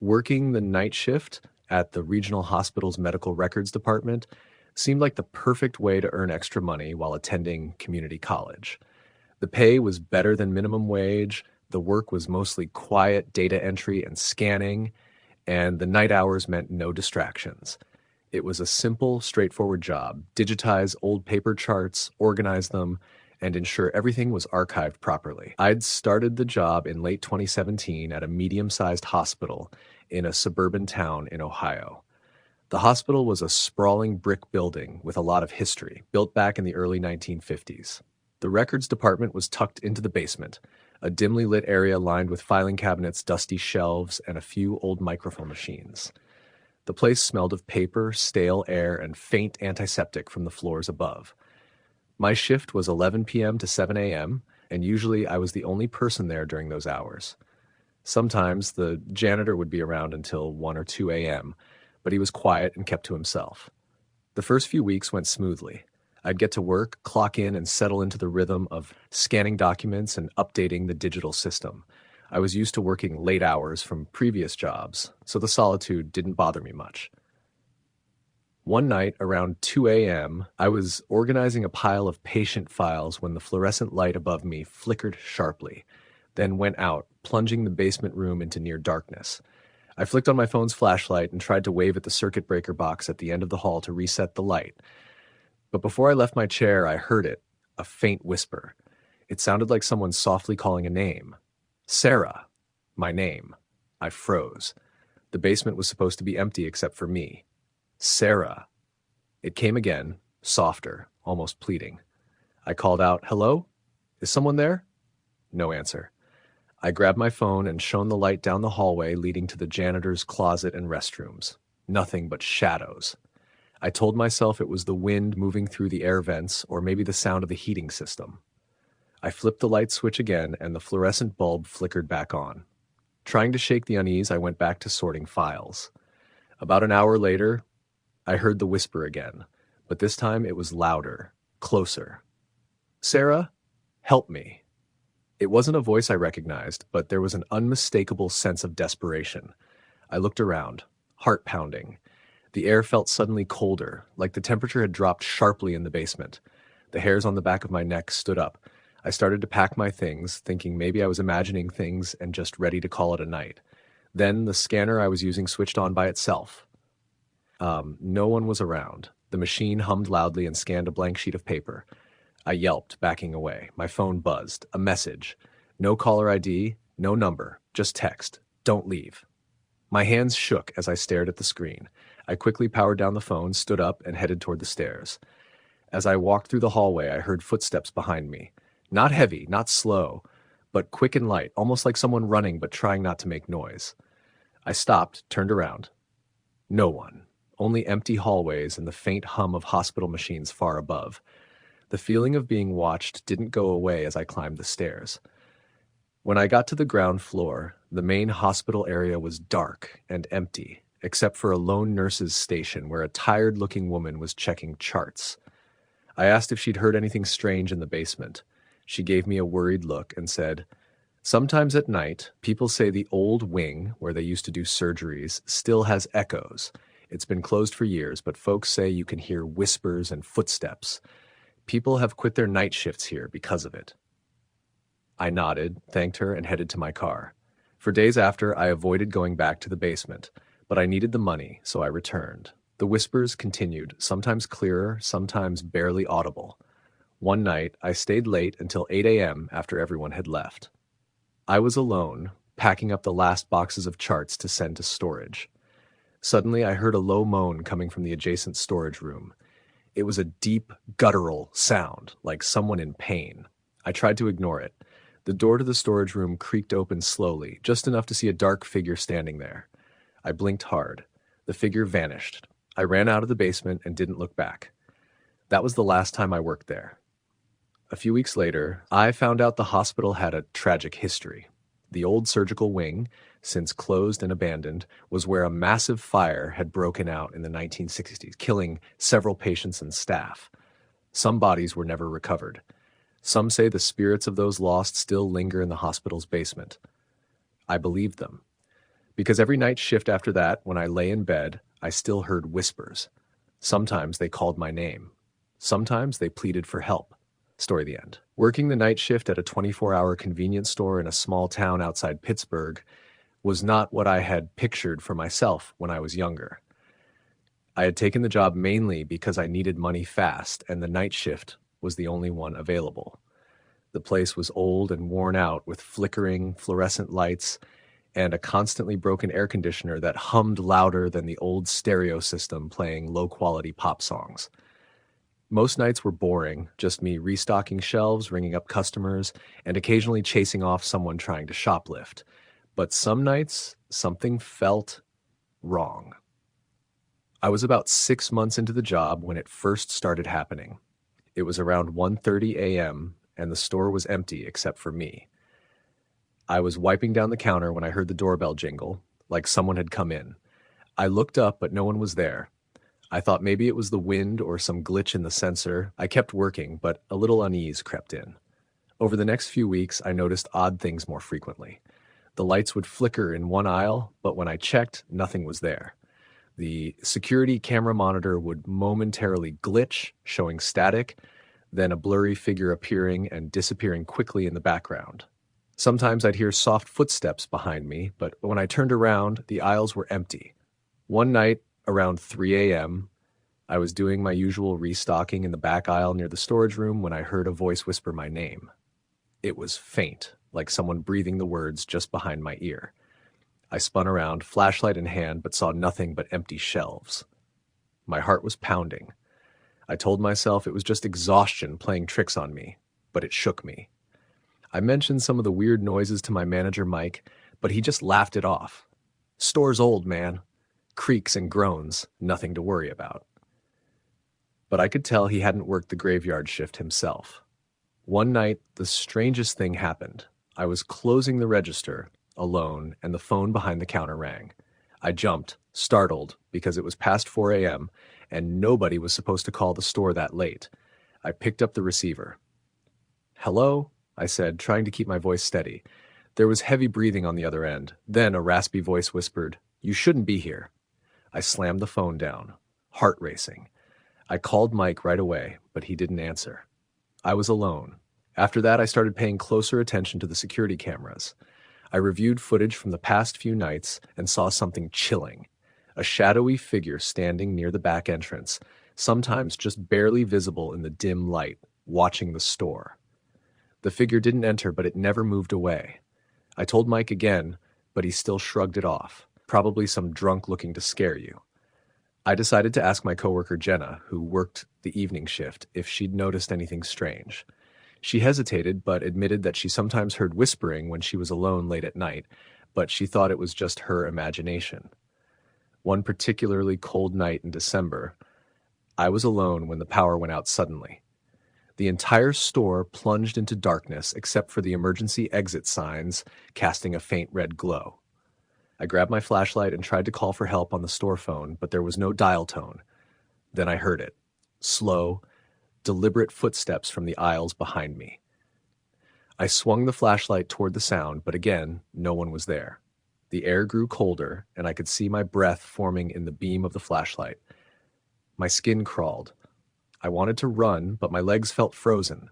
Working the night shift at the regional hospital's medical records department seemed like the perfect way to earn extra money while attending community college. The pay was better than minimum wage, the work was mostly quiet data entry and scanning, and the night hours meant no distractions. It was a simple, straightforward job: digitize old paper charts, organize them, and ensure everything was archived properly. I'd started the job in late 2017 at a medium-sized hospital in a suburban town in Ohio. The hospital was a sprawling brick building with a lot of history, built back in the early 1950s. The records department was tucked into the basement, a dimly lit area lined with filing cabinets, dusty shelves, and a few old microfilm machines. The place smelled of paper, stale air, and faint antiseptic from the floors above. My shift was 11 p.m. to 7 a.m., and usually I was the only person there during those hours. Sometimes the janitor would be around until 1 or 2 a.m., but he was quiet and kept to himself. The first few weeks went smoothly. I'd get to work, clock in, and settle into the rhythm of scanning documents and updating the digital system. I was used to working late hours from previous jobs, so the solitude didn't bother me much. One night, around 2 a.m., I was organizing a pile of patient files when the fluorescent light above me flickered sharply, then went out, plunging the basement room into near darkness. I flicked on my phone's flashlight and tried to wave at the circuit breaker box at the end of the hall to reset the light. But before I left my chair, I heard it, a faint whisper. It sounded like someone softly calling a name. Sarah. My name. I froze. The basement was supposed to be empty except for me. Sarah. It came again, softer, almost pleading. I called out, "Hello? Is someone there?" No answer. I grabbed my phone and shone the light down the hallway leading to the janitor's closet and restrooms. Nothing but shadows. I told myself it was the wind moving through the air vents, or maybe the sound of the heating system. I flipped the light switch again, and the fluorescent bulb flickered back on. Trying to shake the unease, I went back to sorting files. About an hour later, I heard the whisper again, but this time it was louder, closer. "Sarah, help me." It wasn't a voice I recognized, but there was an unmistakable sense of desperation. I looked around, heart pounding. The air felt suddenly colder, like the temperature had dropped sharply in the basement. The hairs on the back of my neck stood up. I started to pack my things, thinking maybe I was imagining things and just ready to call it a night. Then the scanner I was using switched on by itself. No one was around. The machine hummed loudly and scanned a blank sheet of paper. I yelped, backing away. My phone buzzed. A message. No caller ID, no number, just text. Don't leave. My hands shook as I stared at the screen. I quickly powered down the phone, stood up, and headed toward the stairs. As I walked through the hallway, I heard footsteps behind me. Not heavy, not slow, but quick and light, almost like someone running but trying not to make noise. I stopped, turned around. No one. Only empty hallways and the faint hum of hospital machines far above. The feeling of being watched didn't go away as I climbed the stairs. When I got to the ground floor, the main hospital area was dark and empty, except for a lone nurse's station where a tired-looking woman was checking charts. I asked if she'd heard anything strange in the basement. She gave me a worried look and said, "Sometimes at night, people say the old wing, where they used to do surgeries, still has echoes. It's been closed for years, but folks say you can hear whispers and footsteps. People have quit their night shifts here because of it." I nodded, thanked her, and headed to my car. For days after, I avoided going back to the basement, but I needed the money, so I returned. The whispers continued, sometimes clearer, sometimes barely audible. One night, I stayed late until 8 a.m. after everyone had left. I was alone, packing up the last boxes of charts to send to storage. Suddenly, I heard a low moan coming from the adjacent storage room. It was a deep, guttural sound, like someone in pain. I tried to ignore it. The door to the storage room creaked open slowly, just enough to see a dark figure standing there. I blinked hard. The figure vanished. I ran out of the basement and didn't look back. That was the last time I worked there. A few weeks later, I found out the hospital had a tragic history. The old surgical wing, since closed and abandoned, was where a massive fire had broken out in the 1960s, killing several patients and staff. Some bodies were never recovered. Some say the spirits of those lost still linger in the hospital's basement. I believed them. Because every night shift after that, when I lay in bed, I still heard whispers. Sometimes they called my name. Sometimes they pleaded for help. Story the end. Working the night shift at a 24-hour convenience store in a small town outside Pittsburgh was not what I had pictured for myself when I was younger. I had taken the job mainly because I needed money fast, and the night shift was the only one available. The place was old and worn out with flickering fluorescent lights and a constantly broken air conditioner that hummed louder than the old stereo system playing low-quality pop songs. Most nights were boring, just me restocking shelves, ringing up customers, and occasionally chasing off someone trying to shoplift. But some nights, something felt wrong. I was about 6 months into the job when it first started happening. It was around 1:30 a.m., and the store was empty except for me. I was wiping down the counter when I heard the doorbell jingle, like someone had come in. I looked up, but no one was there. I thought maybe it was the wind or some glitch in the sensor. I kept working, but a little unease crept in. Over the next few weeks, I noticed odd things more frequently. The lights would flicker in one aisle, but when I checked, nothing was there. The security camera monitor would momentarily glitch, showing static, then a blurry figure appearing and disappearing quickly in the background. Sometimes I'd hear soft footsteps behind me, but when I turned around, the aisles were empty. One night, around 3 a.m., I was doing my usual restocking in the back aisle near the storage room when I heard a voice whisper my name. It was faint, like someone breathing the words just behind my ear. I spun around, flashlight in hand, but saw nothing but empty shelves. My heart was pounding. I told myself it was just exhaustion playing tricks on me, but it shook me. I mentioned some of the weird noises to my manager, Mike, but he just laughed it off. Store's old, man. Creaks and groans, nothing to worry about. But I could tell he hadn't worked the graveyard shift himself. One night, the strangest thing happened. I was closing the register, alone, and the phone behind the counter rang. I jumped, startled, because it was past 4 a.m., and nobody was supposed to call the store that late. I picked up the receiver. "Hello?" I said, trying to keep my voice steady. There was heavy breathing on the other end. Then a raspy voice whispered, "You shouldn't be here." I slammed the phone down, heart racing. I called Mike right away, but he didn't answer. I was alone. After that, I started paying closer attention to the security cameras. I reviewed footage from the past few nights and saw something chilling. A shadowy figure standing near the back entrance, sometimes just barely visible in the dim light, watching the store. The figure didn't enter, but it never moved away. I told Mike again, but he still shrugged it off. Probably some drunk looking to scare you. I decided to ask my coworker Jenna, who worked the evening shift, if she'd noticed anything strange. She hesitated, but admitted that she sometimes heard whispering when she was alone late at night, but she thought it was just her imagination. One particularly cold night in December, I was alone when the power went out suddenly. The entire store plunged into darkness except for the emergency exit signs casting a faint red glow. I grabbed my flashlight and tried to call for help on the store phone, but there was no dial tone. Then I heard it. Slow, deliberate footsteps from the aisles behind me. I swung the flashlight toward the sound, but again, no one was there. The air grew colder, and I could see my breath forming in the beam of the flashlight. My skin crawled. I wanted to run, but my legs felt frozen.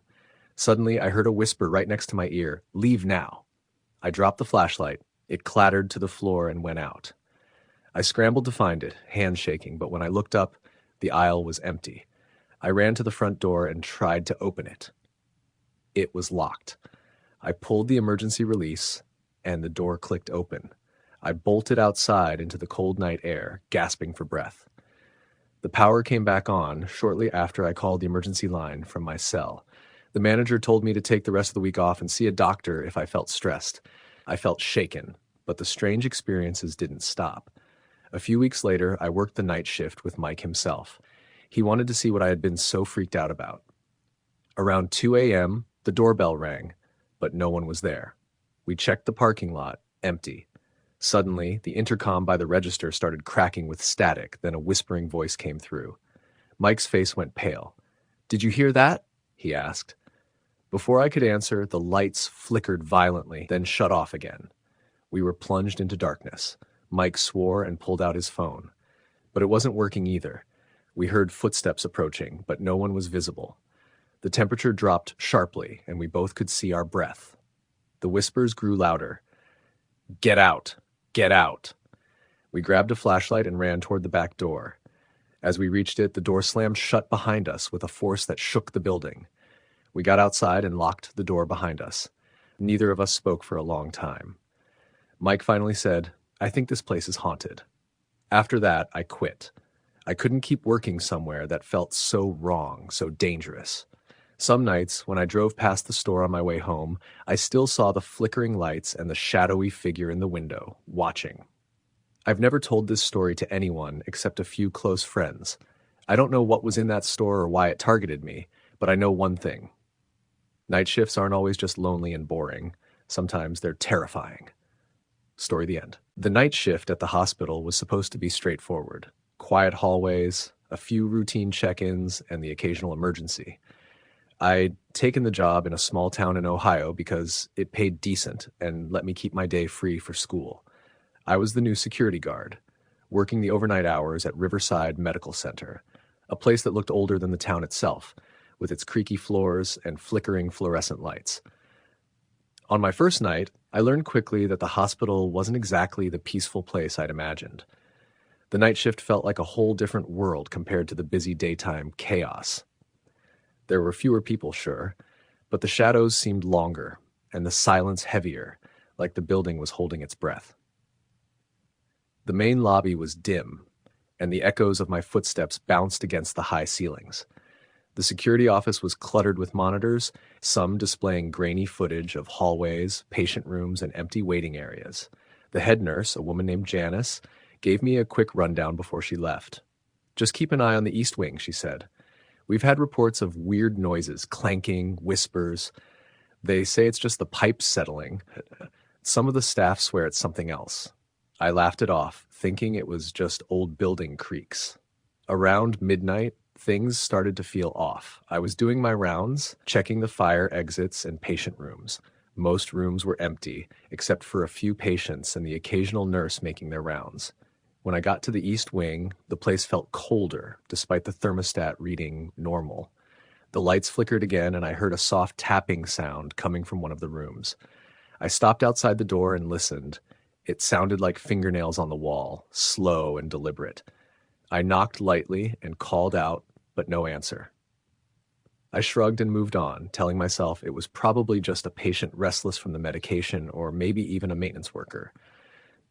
Suddenly, I heard a whisper right next to my ear, "Leave now." I dropped the flashlight. It clattered to the floor and went out. I scrambled to find it, hands shaking, but when I looked up, the aisle was empty. I ran to the front door and tried to open it. It was locked. I pulled the emergency release, and the door clicked open. I bolted outside into the cold night air, gasping for breath. The power came back on shortly after I called the emergency line from my cell. The manager told me to take the rest of the week off and see a doctor if I felt stressed. I felt shaken, but the strange experiences didn't stop. A few weeks later, I worked the night shift with Mike himself. He wanted to see what I had been so freaked out about. Around 2 a.m., the doorbell rang, but no one was there. We checked the parking lot, empty. Suddenly, the intercom by the register started cracking with static, then a whispering voice came through. Mike's face went pale. "Did you hear that?" he asked. Before I could answer, the lights flickered violently, then shut off again. We were plunged into darkness. Mike swore and pulled out his phone. But it wasn't working either. We heard footsteps approaching, but no one was visible. The temperature dropped sharply, and we both could see our breath. The whispers grew louder. "Get out! Get out!" We grabbed a flashlight and ran toward the back door. As we reached it, the door slammed shut behind us with a force that shook the building. We got outside and locked the door behind us. Neither of us spoke for a long time. Mike finally said, "I think this place is haunted." After that, I quit. I couldn't keep working somewhere that felt so wrong, so dangerous. Some nights, when I drove past the store on my way home, I still saw the flickering lights and the shadowy figure in the window, watching. I've never told this story to anyone except a few close friends. I don't know what was in that store or why it targeted me, but I know one thing. Night shifts aren't always just lonely and boring. Sometimes they're terrifying. Story the end. The night shift at the hospital was supposed to be straightforward. Quiet hallways, a few routine check-ins, and the occasional emergency. I'd taken the job in a small town in Ohio because it paid decent and let me keep my day free for school. I was the new security guard, working the overnight hours at Riverside Medical Center, a place that looked older than the town itself, with its creaky floors and flickering fluorescent lights. On my first night, I learned quickly that the hospital wasn't exactly the peaceful place I'd imagined. The night shift felt like a whole different world compared to the busy daytime chaos. There were fewer people, sure, but the shadows seemed longer, and the silence heavier, like the building was holding its breath. The main lobby was dim, and the echoes of my footsteps bounced against the high ceilings. The security office was cluttered with monitors, some displaying grainy footage of hallways, patient rooms, and empty waiting areas. The head nurse, a woman named Janice, gave me a quick rundown before she left. "Just keep an eye on the East Wing," she said. "We've had reports of weird noises, clanking, whispers. They say it's just the pipes settling. Some of the staff swear it's something else." I laughed it off, thinking it was just old building creaks. Around midnight, things started to feel off. I was doing my rounds, checking the fire exits and patient rooms. Most rooms were empty, except for a few patients and the occasional nurse making their rounds. When I got to the East Wing, the place felt colder, despite the thermostat reading normal. The lights flickered again, and I heard a soft tapping sound coming from one of the rooms. I stopped outside the door and listened. It sounded like fingernails on the wall, slow and deliberate. I knocked lightly and called out, but no answer. I shrugged and moved on, telling myself it was probably just a patient restless from the medication or maybe even a maintenance worker.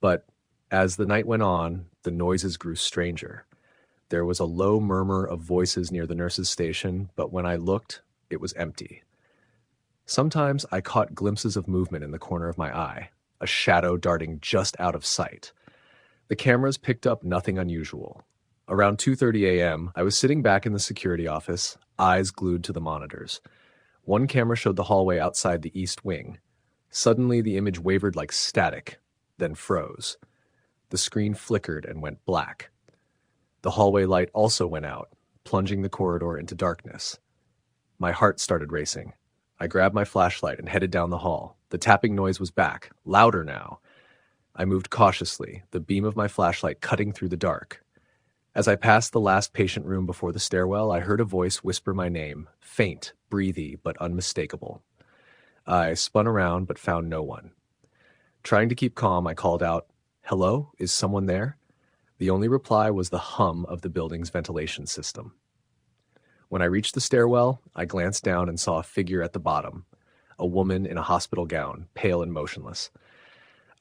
But as the night went on, the noises grew stranger. There was a low murmur of voices near the nurse's station, but when I looked, it was empty. Sometimes I caught glimpses of movement in the corner of my eye, a shadow darting just out of sight. The cameras picked up nothing unusual. Around 2:30 a.m., I was sitting back in the security office, eyes glued to the monitors. One camera showed the hallway outside the East Wing. Suddenly, the image wavered like static, then froze. The screen flickered and went black. The hallway light also went out, plunging the corridor into darkness. My heart started racing. I grabbed my flashlight and headed down the hall. The tapping noise was back, louder now. I moved cautiously, the beam of my flashlight cutting through the dark. As I passed the last patient room before the stairwell, I heard a voice whisper my name, faint, breathy, but unmistakable. I spun around but found no one. Trying to keep calm, I called out, "Hello? Is someone there?" The only reply was the hum of the building's ventilation system. When I reached the stairwell, I glanced down and saw a figure at the bottom, a woman in a hospital gown, pale and motionless.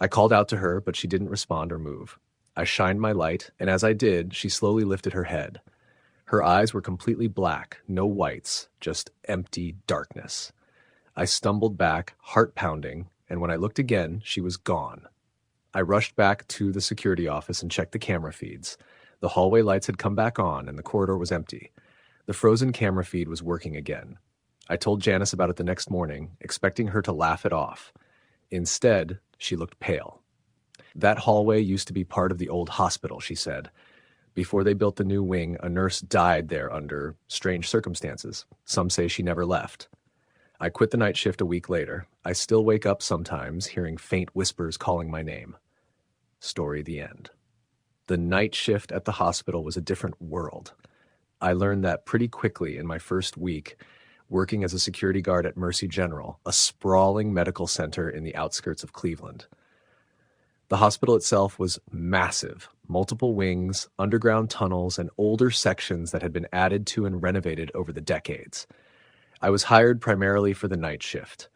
I called out to her, but she didn't respond or move. I shined my light, and as I did, she slowly lifted her head. Her eyes were completely black, no whites, just empty darkness. I stumbled back, heart pounding, and when I looked again, she was gone. I rushed back to the security office and checked the camera feeds. The hallway lights had come back on, and the corridor was empty. The frozen camera feed was working again. I told Janice about it the next morning, expecting her to laugh it off. Instead, she looked pale. "That hallway used to be part of the old hospital," she said. "Before they built the new wing, a nurse died there under strange circumstances. Some say she never left." I quit the night shift a week later. I still wake up sometimes, hearing faint whispers calling my name. Story the end. The night shift at the hospital was a different world. I learned that pretty quickly in my first week working as a security guard at Mercy General, a sprawling medical center in the outskirts of Cleveland. The hospital itself was massive, multiple wings, underground tunnels, and older sections that had been added to and renovated over the decades. I was hired primarily for the night shift.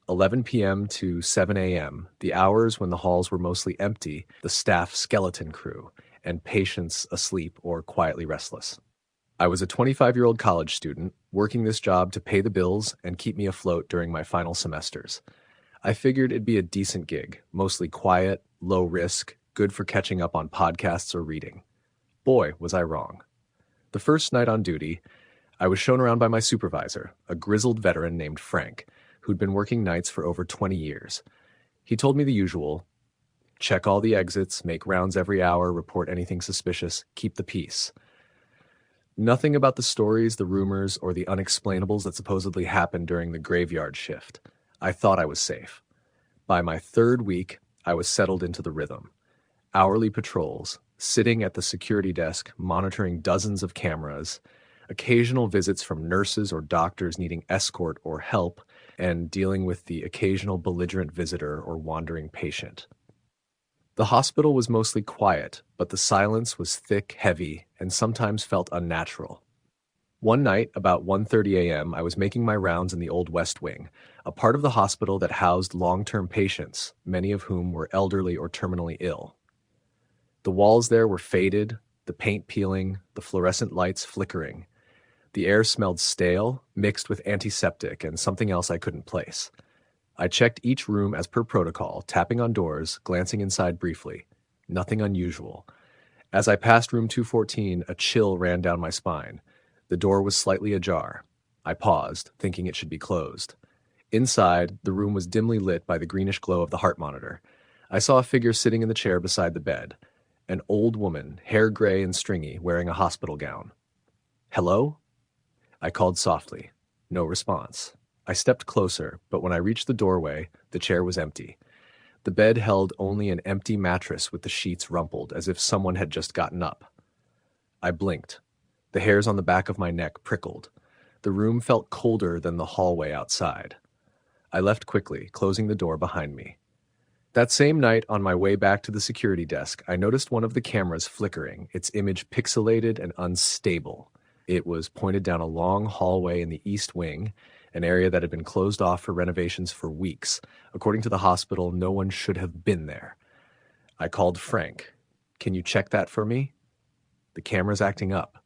11 p.m. to 7 a.m., the hours when the halls were mostly empty, the staff skeleton crew, and patients asleep or quietly restless. I was a 25-year-old college student, working this job to pay the bills and keep me afloat during my final semesters. I figured it'd be a decent gig, mostly quiet, low risk, good for catching up on podcasts or reading. Boy, was I wrong. The first night on duty, I was shown around by my supervisor, a grizzled veteran named Frank, who'd been working nights for over 20 years. He told me the usual: check all the exits, make rounds every hour, report anything suspicious, keep the peace. Nothing about the stories, the rumors, or the unexplainables that supposedly happened during the graveyard shift. I thought I was safe. By my third week, I was settled into the rhythm. Hourly patrols, sitting at the security desk, monitoring dozens of cameras, occasional visits from nurses or doctors needing escort or help, and dealing with the occasional belligerent visitor or wandering patient. The hospital was mostly quiet, but the silence was thick, heavy, and sometimes felt unnatural. One night, about 1:30 a.m., I was making my rounds in the old West Wing, a part of the hospital that housed long-term patients, many of whom were elderly or terminally ill. The walls there were faded, the paint peeling, the fluorescent lights flickering. The air smelled stale, mixed with antiseptic and something else I couldn't place. I checked each room as per protocol, tapping on doors, glancing inside briefly. Nothing unusual. As I passed room 214, a chill ran down my spine. The door was slightly ajar. I paused, thinking it should be closed. Inside, the room was dimly lit by the greenish glow of the heart monitor. I saw a figure sitting in the chair beside the bed. An old woman, hair gray and stringy, wearing a hospital gown. "Hello?" I called softly. No response. I stepped closer, but when I reached the doorway, the chair was empty. The bed held only an empty mattress with the sheets rumpled, as if someone had just gotten up. I blinked. The hairs on the back of my neck prickled. The room felt colder than the hallway outside. I left quickly, closing the door behind me. That same night, on my way back to the security desk, I noticed one of the cameras flickering, its image pixelated and unstable. It was pointed down a long hallway in the East Wing, an area that had been closed off for renovations for weeks. According to the hospital, no one should have been there. I called Frank. "Can you check that for me? The camera's acting up."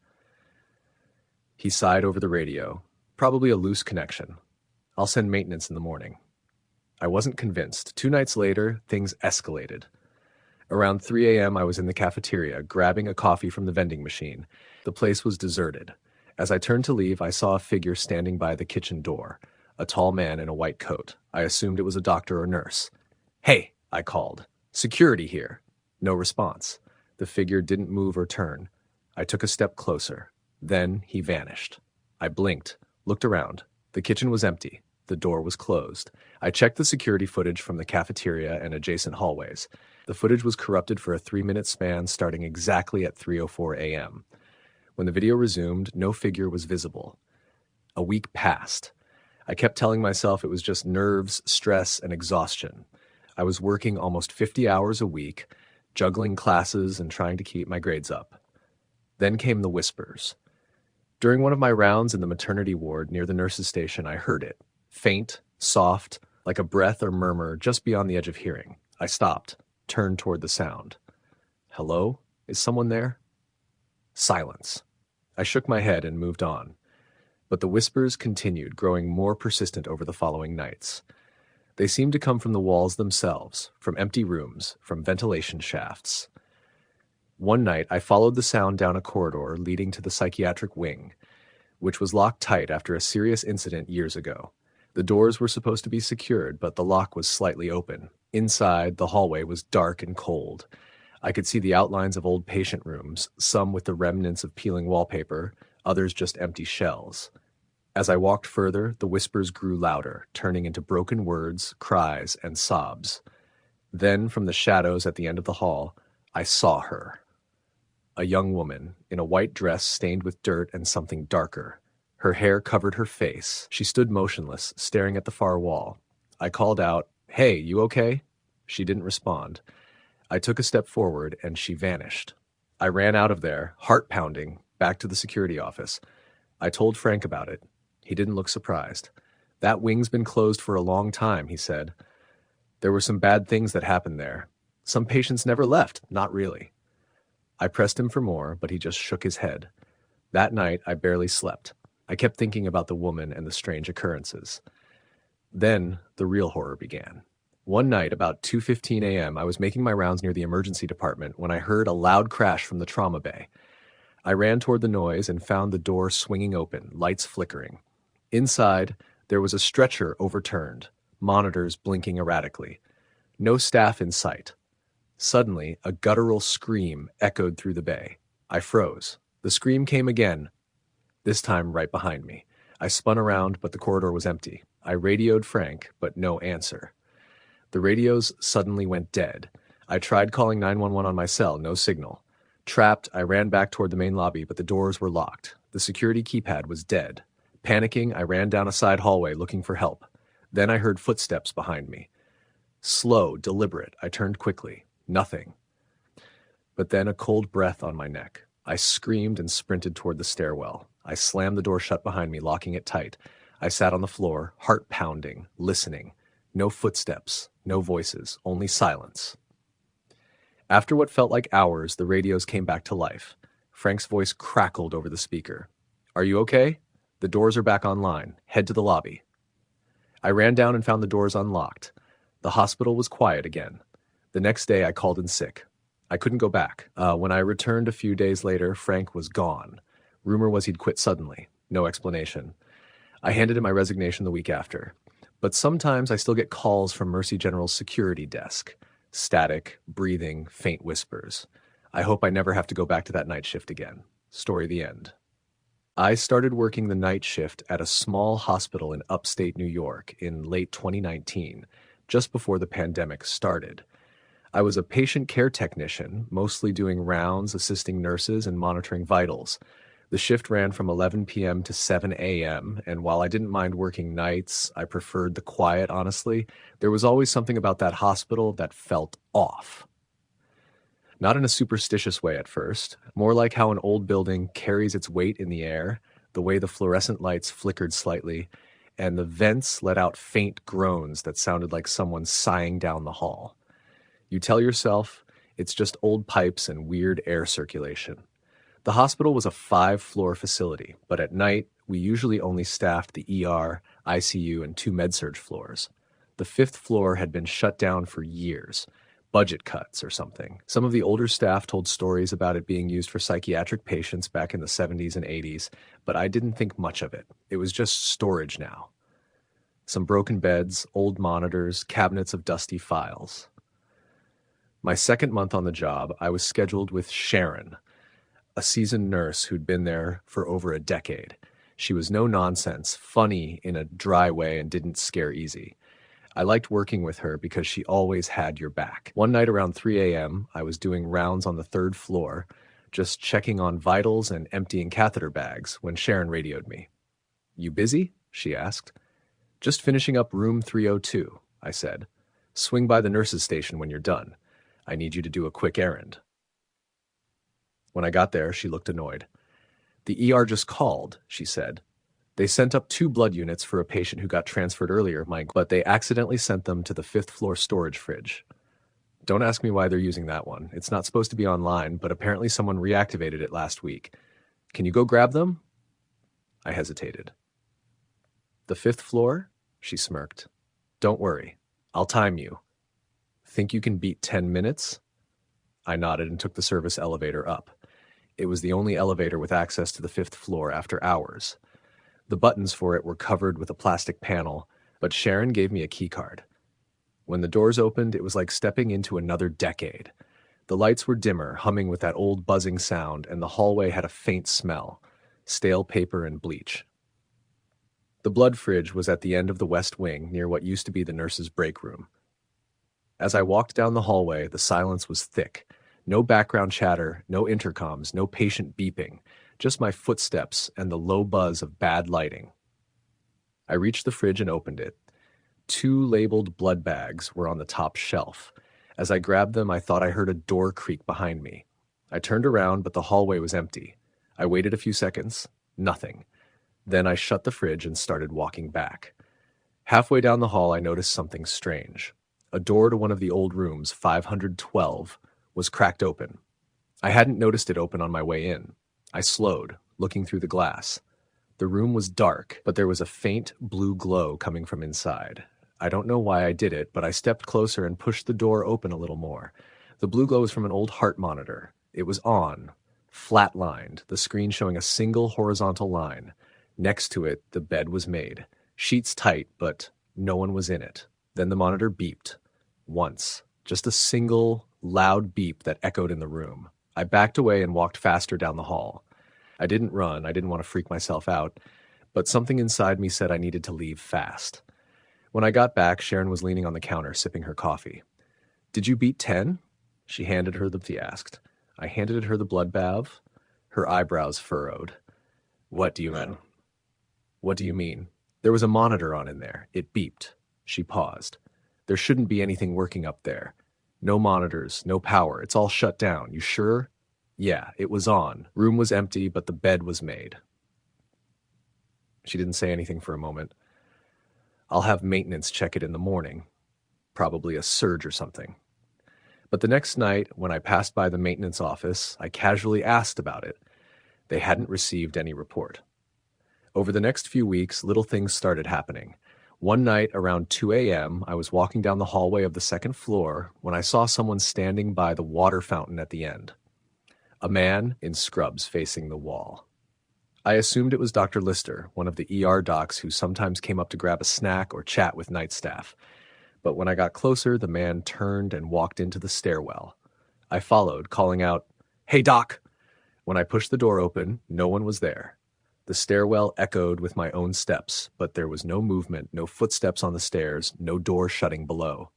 He sighed over the radio. "Probably a loose connection. I'll send maintenance in the morning." I wasn't convinced. 2 nights later, things escalated. Around 3 a.m., I was in the cafeteria, grabbing a coffee from the vending machine. The place was deserted. As I turned to leave, I saw a figure standing by the kitchen door, a tall man in a white coat. I assumed it was a doctor or nurse. "Hey," I called. "Security here." No response. The figure didn't move or turn. I took a step closer. Then he vanished. I blinked, looked around. The kitchen was empty. The door was closed. I checked the security footage from the cafeteria and adjacent hallways. The footage was corrupted for a 3-minute span starting exactly at 3:04 a.m. When the video resumed, no figure was visible. A week passed. I kept telling myself it was just nerves, stress, and exhaustion. I was working almost 50 hours a week, juggling classes and trying to keep my grades up. Then came the whispers. During one of my rounds in the maternity ward near the nurse's station, I heard it. Faint, soft, like a breath or murmur just beyond the edge of hearing. I stopped, turned toward the sound. "Hello? Is someone there?" Silence. I shook my head and moved on. But the whispers continued, growing more persistent over the following nights. They seemed to come from the walls themselves, from empty rooms, from ventilation shafts. One night, I followed the sound down a corridor leading to the psychiatric wing, which was locked tight after a serious incident years ago. The doors were supposed to be secured, but the lock was slightly open. Inside, the hallway was dark and cold. I could see the outlines of old patient rooms, some with the remnants of peeling wallpaper, others just empty shells. As I walked further, the whispers grew louder, turning into broken words, cries, and sobs. Then, from the shadows at the end of the hall, I saw her. A young woman, in a white dress stained with dirt and something darker. Her hair covered her face. She stood motionless, staring at the far wall. I called out, "Hey, you okay?" She didn't respond. I took a step forward, and she vanished. I ran out of there, heart pounding, back to the security office. I told Frank about it. He didn't look surprised. "That wing's been closed for a long time," he said. "There were some bad things that happened there. Some patients never left, not really." I pressed him for more, but he just shook his head. That night, I barely slept. I kept thinking about the woman and the strange occurrences. Then, the real horror began. One night, about 2:15 a.m., I was making my rounds near the emergency department when I heard a loud crash from the trauma bay. I ran toward the noise and found the door swinging open, lights flickering. Inside, there was a stretcher overturned, monitors blinking erratically. No staff in sight. Suddenly, a guttural scream echoed through the bay. I froze. The scream came again, this time right behind me. I spun around, but the corridor was empty. I radioed Frank, but no answer. The radios suddenly went dead. I tried calling 911 on my cell, no signal. Trapped, I ran back toward the main lobby, but the doors were locked. The security keypad was dead. Panicking, I ran down a side hallway looking for help. Then I heard footsteps behind me. Slow, deliberate, I turned quickly. Nothing. But then a cold breath on my neck. I screamed and sprinted toward the stairwell. I slammed the door shut behind me, locking it tight. I sat on the floor, heart pounding, listening. No footsteps, no voices, only silence. After what felt like hours, the radios came back to life. Frank's voice crackled over the speaker. "Are you okay? The doors are back online. Head to the lobby." I ran down and found the doors unlocked. The hospital was quiet again. The next day, I called in sick. I couldn't go back. When I returned a few days later, Frank was gone. Rumor was he'd quit suddenly. No explanation. I handed in my resignation the week after. But sometimes I still get calls from Mercy General's security desk. Static, breathing, faint whispers. I hope I never have to go back to that night shift again. Story the end. I started working the night shift at a small hospital in upstate New York in late 2019, just before the pandemic started. I was a patient care technician, mostly doing rounds, assisting nurses, and monitoring vitals. The shift ran from 11 p.m. to 7 a.m., and while I didn't mind working nights, I preferred the quiet, honestly. There was always something about that hospital that felt off. Not in a superstitious way at first, more like how an old building carries its weight in the air, the way the fluorescent lights flickered slightly, and the vents let out faint groans that sounded like someone sighing down the hall. You tell yourself it's just old pipes and weird air circulation. The hospital was a 5-floor facility, but at night, we usually only staffed the ER, ICU, and 2 med-surg floors. The 5th floor had been shut down for years. Budget cuts or something. Some of the older staff told stories about it being used for psychiatric patients back in the 70s and 80s, but I didn't think much of it. It was just storage now. Some broken beds, old monitors, cabinets of dusty files. My second month on the job, I was scheduled with Sharon, a seasoned nurse who'd been there for over a decade. She was no nonsense, funny in a dry way, and didn't scare easy. I liked working with her because she always had your back. One night around 3 a.m., I was doing rounds on the 3rd floor, just checking on vitals and emptying catheter bags when Sharon radioed me. "You busy?" she asked. "Just finishing up room 302, I said. "Swing by the nurses' station when you're done. I need you to do a quick errand." When I got there, she looked annoyed. "The ER just called," she said. "They sent up 2 blood units for a patient who got transferred earlier, but they accidentally sent them to the 5th floor storage fridge. Don't ask me why they're using that one. It's not supposed to be online, but apparently someone reactivated it last week. Can you go grab them?" I hesitated. "The 5th floor?" she smirked. "Don't worry. I'll time you. Think you can beat 10 minutes? I nodded and took the service elevator up. It was the only elevator with access to the 5th floor after hours. The buttons for it were covered with a plastic panel, but Sharon gave me a key card. When the doors opened, it was like stepping into another decade. The lights were dimmer, humming with that old buzzing sound, and the hallway had a faint smell, stale paper and bleach. The blood fridge was at the end of the west wing, near what used to be the nurse's break room. As I walked down the hallway, the silence was thick. No background chatter, no intercoms, no patient beeping, just my footsteps and the low buzz of bad lighting. I reached the fridge and opened it. 2 labeled blood bags were on the top shelf. As I grabbed them, I thought I heard a door creak behind me. I turned around, but the hallway was empty. I waited a few seconds. Nothing. Then I shut the fridge and started walking back. Halfway down the hall, I noticed something strange. A door to one of the old rooms, 512, was cracked open. I hadn't noticed it open on my way in. I slowed, looking through the glass. The room was dark, but there was a faint blue glow coming from inside. I don't know why I did it, but I stepped closer and pushed the door open a little more. The blue glow was from an old heart monitor. It was on, flat-lined, the screen showing a single horizontal line. Next to it, the bed was made. Sheets tight, but no one was in it. Then the monitor beeped. Once. Just a single, loud beep that echoed in the room. I backed away and walked faster down the hall. I didn't run. I didn't want to freak myself out. But something inside me said I needed to leave fast. When I got back, Sharon was leaning on the counter, sipping her coffee. "Did you beat 10? She asked. I handed her the blood bath. Her eyebrows furrowed. What do you mean? What do you mean? There was a monitor on in there. It beeped. She paused. There shouldn't be anything working up there. No monitors, no power. It's all shut down. You sure? Yeah, it was on. Room was empty, but the bed was made. She didn't say anything for a moment. I'll have maintenance check it in the morning. Probably a surge or something. But the next night, when I passed by the maintenance office, I casually asked about it. They hadn't received any report. Over the next few weeks, little things started happening. One night around 2 a.m., I was walking down the hallway of the second floor when I saw someone standing by the water fountain at the end. A man in scrubs facing the wall. I assumed it was Dr. Lister, one of the ER docs who sometimes came up to grab a snack or chat with night staff. But when I got closer, the man turned and walked into the stairwell. I followed, calling out, "Hey, Doc!" When I pushed the door open, no one was there. The stairwell echoed with my own steps, but there was no movement, no footsteps on the stairs, no door shutting below.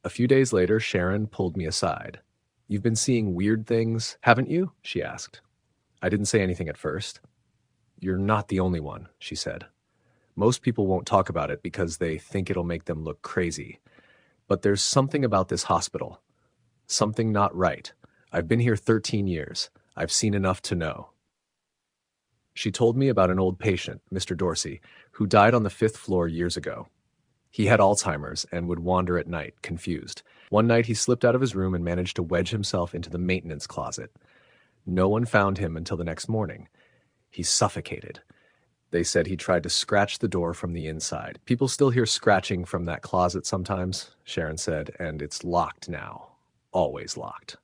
A few days later, Sharon pulled me aside. "You've been seeing weird things, haven't you?" she asked. I didn't say anything at first. "You're not the only one," she said. "Most people won't talk about it because they think it'll make them look crazy. But there's something about this hospital. Something not right. I've been here 13 years. I've seen enough to know." She told me about an old patient, Mr. Dorsey, who died on the 5th floor years ago. He had Alzheimer's and would wander at night, confused. One night he slipped out of his room and managed to wedge himself into the maintenance closet. No one found him until the next morning. He suffocated. They said he tried to scratch the door from the inside. People still hear scratching from that closet sometimes, Sharon said, and it's locked now. Always locked.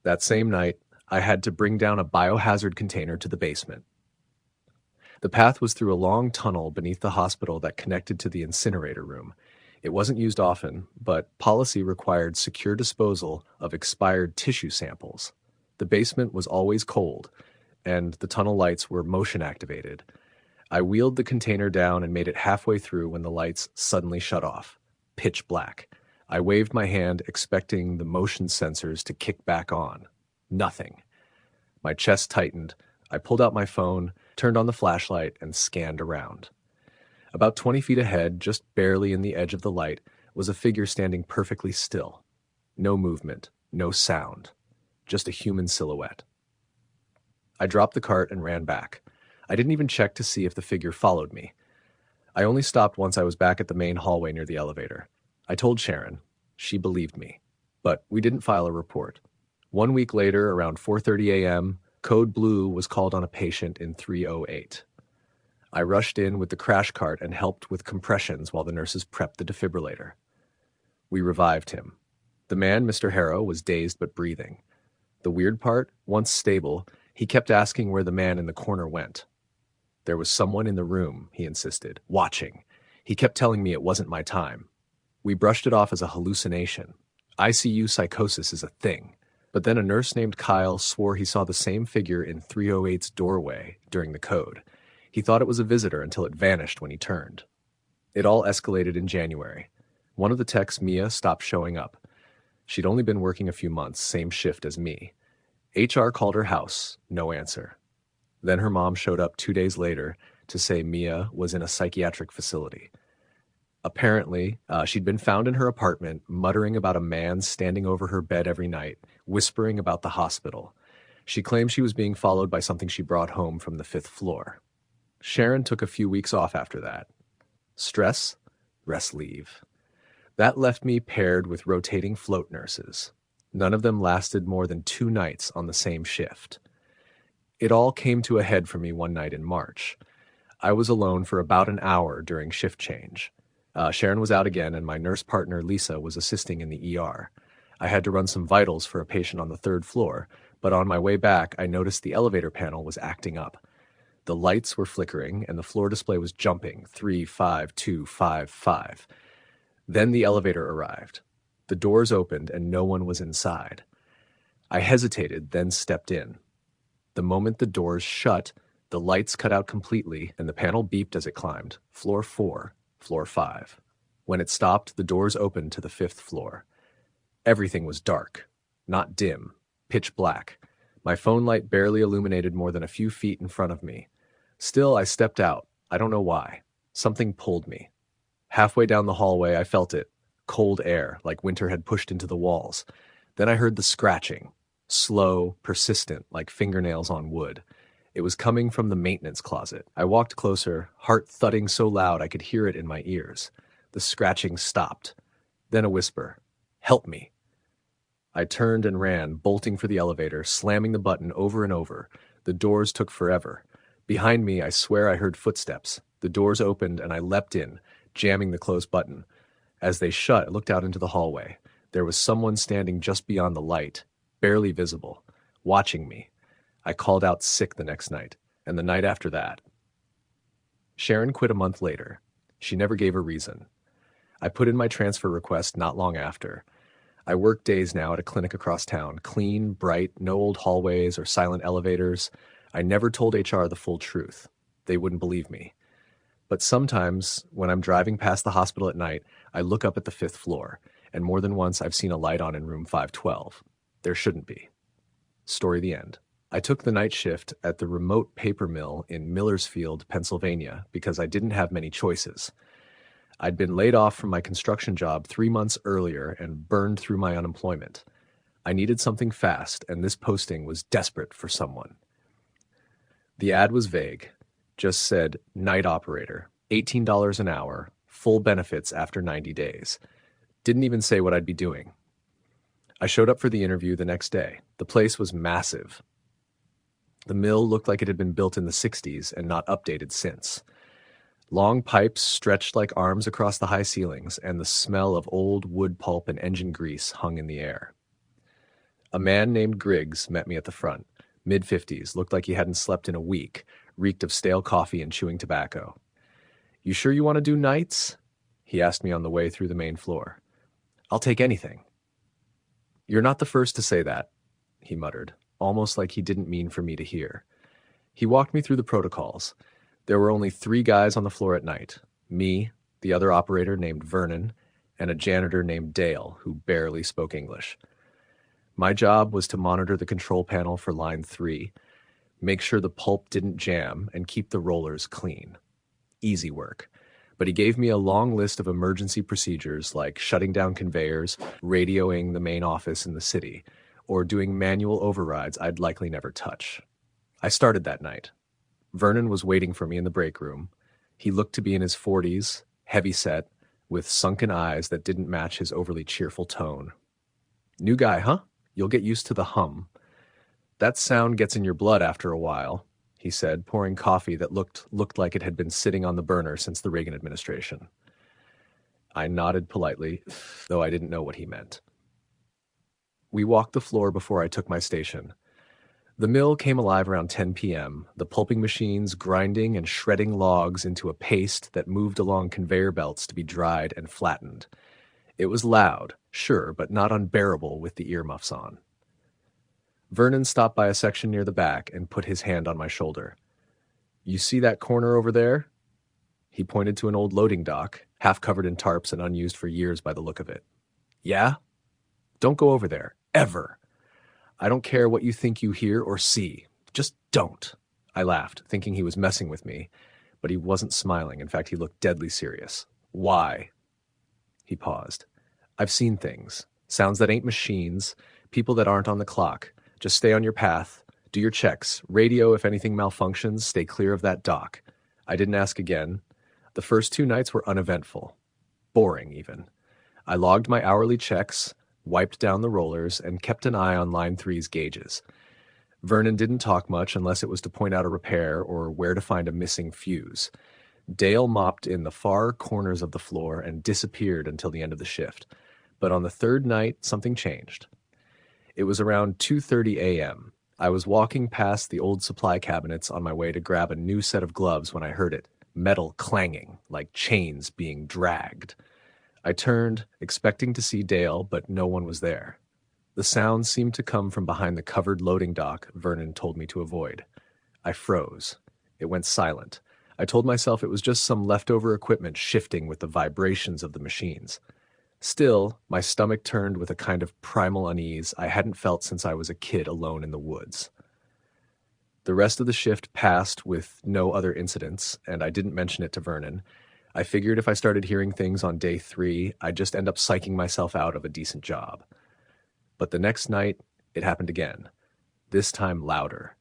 That same night, I had to bring down a biohazard container to the basement. The path was through a long tunnel beneath the hospital that connected to the incinerator room. It wasn't used often, but policy required secure disposal of expired tissue samples. The basement was always cold, and the tunnel lights were motion activated. I wheeled the container down and made it halfway through when the lights suddenly shut off. Pitch black. I waved my hand, expecting the motion sensors to kick back on. Nothing. My chest tightened. I pulled out my phone, turned on the flashlight, and scanned around. About 20 feet ahead, just barely in the edge of the light, was a figure standing perfectly still. No movement, no sound. Just a human silhouette. I dropped the cart and ran back. I didn't even check to see if the figure followed me. I only stopped once I was back at the main hallway near the elevator. I told Sharon. She believed me. But we didn't file a report. 1 week later, around 4:30 a.m., Code Blue was called on a patient in 308. I rushed in with the crash cart and helped with compressions while the nurses prepped the defibrillator. We revived him. The man, Mr. Harrow, was dazed but breathing. The weird part, once stable, he kept asking where the man in the corner went. There was someone in the room, he insisted, watching. He kept telling me it wasn't my time. We brushed it off as a hallucination. ICU psychosis is a thing. But then a nurse named Kyle swore he saw the same figure in 308's doorway during the code. He thought it was a visitor until it vanished when he turned. It all escalated in January. One of the techs, Mia, stopped showing up. She'd only been working a few months, same shift as me. HR called her house, no answer. Then her mom showed up 2 days later to say Mia was in a psychiatric facility. Apparently, she'd been found in her apartment, muttering about a man standing over her bed every night, whispering about the hospital. She claimed she was being followed by something she brought home from the 5th floor. Sharon took a few weeks off after that. Stress, rest leave. That left me paired with rotating float nurses. None of them lasted more than 2 nights on the same shift. It all came to a head for me one night in March. I was alone for about an hour during shift change. Sharon was out again, and my nurse partner, Lisa, was assisting in the ER. I had to run some vitals for a patient on the 3rd floor, but on my way back, I noticed the elevator panel was acting up. The lights were flickering, and the floor display was jumping, 3, 5, 2, 5, 5. Then the elevator arrived. The doors opened, and no one was inside. I hesitated, then stepped in. The moment the doors shut, the lights cut out completely, and the panel beeped as it climbed. Floor 4, floor 5. When it stopped, the doors opened to the 5th floor. Everything was dark, not dim, pitch black. My phone light barely illuminated more than a few feet in front of me. Still, I stepped out. I don't know why. Something pulled me. Halfway down the hallway, I felt it. Cold air, like winter had pushed into the walls. Then I heard the scratching. Slow, persistent, like fingernails on wood. It was coming from the maintenance closet. I walked closer, heart thudding so loud I could hear it in my ears. The scratching stopped. Then a whisper. "Help me." I turned and ran, bolting for the elevator, slamming the button over and over. The doors took forever. Behind me, I swear I heard footsteps. The doors opened and I leapt in, jamming the close button. As they shut, I looked out into the hallway. There was someone standing just beyond the light, barely visible, watching me. I called out sick the next night, and the night after that. Sharon quit a month later. She never gave a reason. I put in my transfer request not long after. I work days now at a clinic across town, clean, bright, no old hallways or silent elevators. I never told HR the full truth. They wouldn't believe me. But sometimes, when I'm driving past the hospital at night, I look up at the 5th floor, and more than once I've seen a light on in room 512. There shouldn't be. Story the end. I took the night shift at the remote paper mill in Millersfield, Pennsylvania, because I didn't have many choices. I'd been laid off from my construction job 3 months earlier and burned through my unemployment. I needed something fast, and this posting was desperate for someone. The ad was vague. Just said, night operator, $18 an hour, full benefits after 90 days. Didn't even say what I'd be doing. I showed up for the interview the next day. The place was massive. The mill looked like it had been built in the 60s and not updated since. Long pipes stretched like arms across the high ceilings, and the smell of old wood pulp and engine grease hung in the air. A man named Griggs met me at the front. Mid-50s, looked like he hadn't slept in a week, reeked of stale coffee and chewing tobacco. "You sure you want to do nights?" he asked me on the way through the main floor. "I'll take anything." "You're not the first to say that," he muttered, almost like he didn't mean for me to hear. He walked me through the protocols. There were only 3 guys on the floor at night. Me, the other operator named Vernon, and a janitor named Dale, who barely spoke English. My job was to monitor the control panel for line 3, make sure the pulp didn't jam, and keep the rollers clean. Easy work. But he gave me a long list of emergency procedures like shutting down conveyors, radioing the main office in the city, or doing manual overrides I'd likely never touch. I started that night. Vernon was waiting for me in the break room. He looked to be in his 40s, heavy-set, with sunken eyes that didn't match his overly cheerful tone. "New guy, huh? You'll get used to the hum. That sound gets in your blood after a while," he said, pouring coffee that looked like it had been sitting on the burner since the Reagan administration. I nodded politely, though I didn't know what he meant. We walked the floor before I took my station. The mill came alive around 10 p.m., the pulping machines grinding and shredding logs into a paste that moved along conveyor belts to be dried and flattened. It was loud, sure, but not unbearable with the earmuffs on. Vernon stopped by a section near the back and put his hand on my shoulder. "You see that corner over there?" He pointed to an old loading dock, half covered in tarps and unused for years by the look of it. Yeah? Don't go over there. Ever. I don't care what you think you hear or see. Just don't. I laughed, thinking he was messing with me, but he wasn't smiling. In fact, he looked deadly serious. Why? He paused. I've seen things. Sounds that ain't machines. People that aren't on the clock. Just stay on your path. Do your checks. Radio if anything malfunctions. Stay clear of that dock. I didn't ask again. The first 2 nights were uneventful. Boring, even. I logged my hourly checks, wiped down the rollers, and kept an eye on Line 3's gauges. Vernon didn't talk much unless it was to point out a repair or where to find a missing fuse. Dale mopped in the far corners of the floor and disappeared until the end of the shift. But on the 3rd night, something changed. It was around 2:30 a.m. I was walking past the old supply cabinets on my way to grab a new set of gloves when I heard it, metal clanging, like chains being dragged. I turned, expecting to see Dale, but no one was there. The sound seemed to come from behind the covered loading dock Vernon told me to avoid. I froze. It went silent. I told myself it was just some leftover equipment shifting with the vibrations of the machines. Still, my stomach turned with a kind of primal unease I hadn't felt since I was a kid alone in the woods. The rest of the shift passed with no other incidents, and I didn't mention it to Vernon. I figured if I started hearing things on day 3, I'd just end up psyching myself out of a decent job. But the next night, it happened again. This time louder.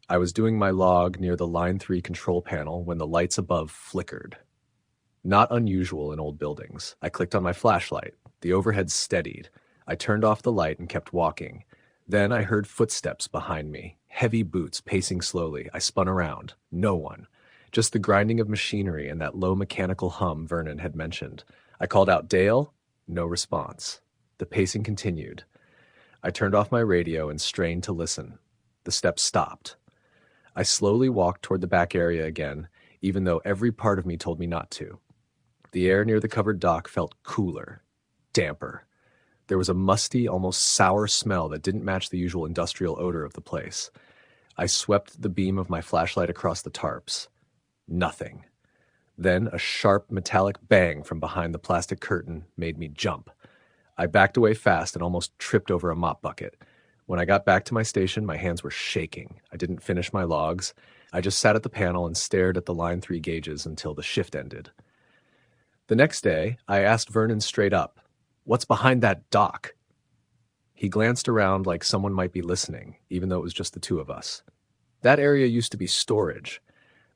I was doing my log near the Line 3 control panel when the lights above flickered. Not unusual in old buildings. I clicked on my flashlight. The overhead steadied. I turned off the light and kept walking. Then I heard footsteps behind me, heavy boots pacing slowly. I spun around. No one. Just the grinding of machinery and that low mechanical hum Vernon had mentioned. I called out, Dale? No response. The pacing continued. I turned off my radio and strained to listen. The steps stopped. I slowly walked toward the back area again, even though every part of me told me not to. The air near the covered dock felt cooler, damper. There was a musty, almost sour smell that didn't match the usual industrial odor of the place. I swept the beam of my flashlight across the tarps. Nothing. Then a sharp metallic bang from behind the plastic curtain made me jump. I backed away fast and almost tripped over a mop bucket. When I got back to my station, my hands were shaking. I didn't finish my logs. I just sat at the panel and stared at the Line 3 gauges until the shift ended. The next day, I asked Vernon straight up, "What's behind that dock?" He glanced around like someone might be listening, even though it was just the 2 of us. That area used to be storage.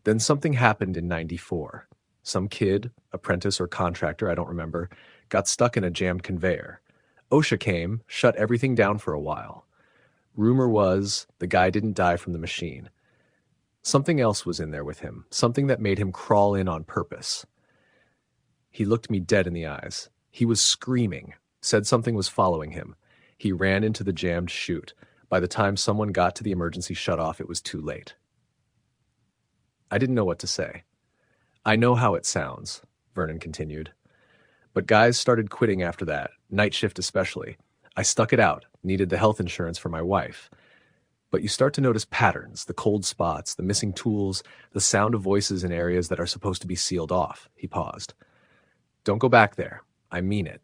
Then something happened in '94. Some kid, apprentice or contractor, I don't remember, got stuck in a jammed conveyor. OSHA came, shut everything down for a while. Rumor was the guy didn't die from the machine. Something else was in there with him, something that made him crawl in on purpose. He looked me dead in the eyes. He was screaming, said something was following him. He ran into the jammed chute. By the time someone got to the emergency shutoff, it was too late. I didn't know what to say. I know how it sounds, Vernon continued. But guys started quitting after that, night shift especially. I stuck it out, needed the health insurance for my wife. But you start to notice patterns, the cold spots, the missing tools, the sound of voices in areas that are supposed to be sealed off. He paused. Don't go back there. I mean it.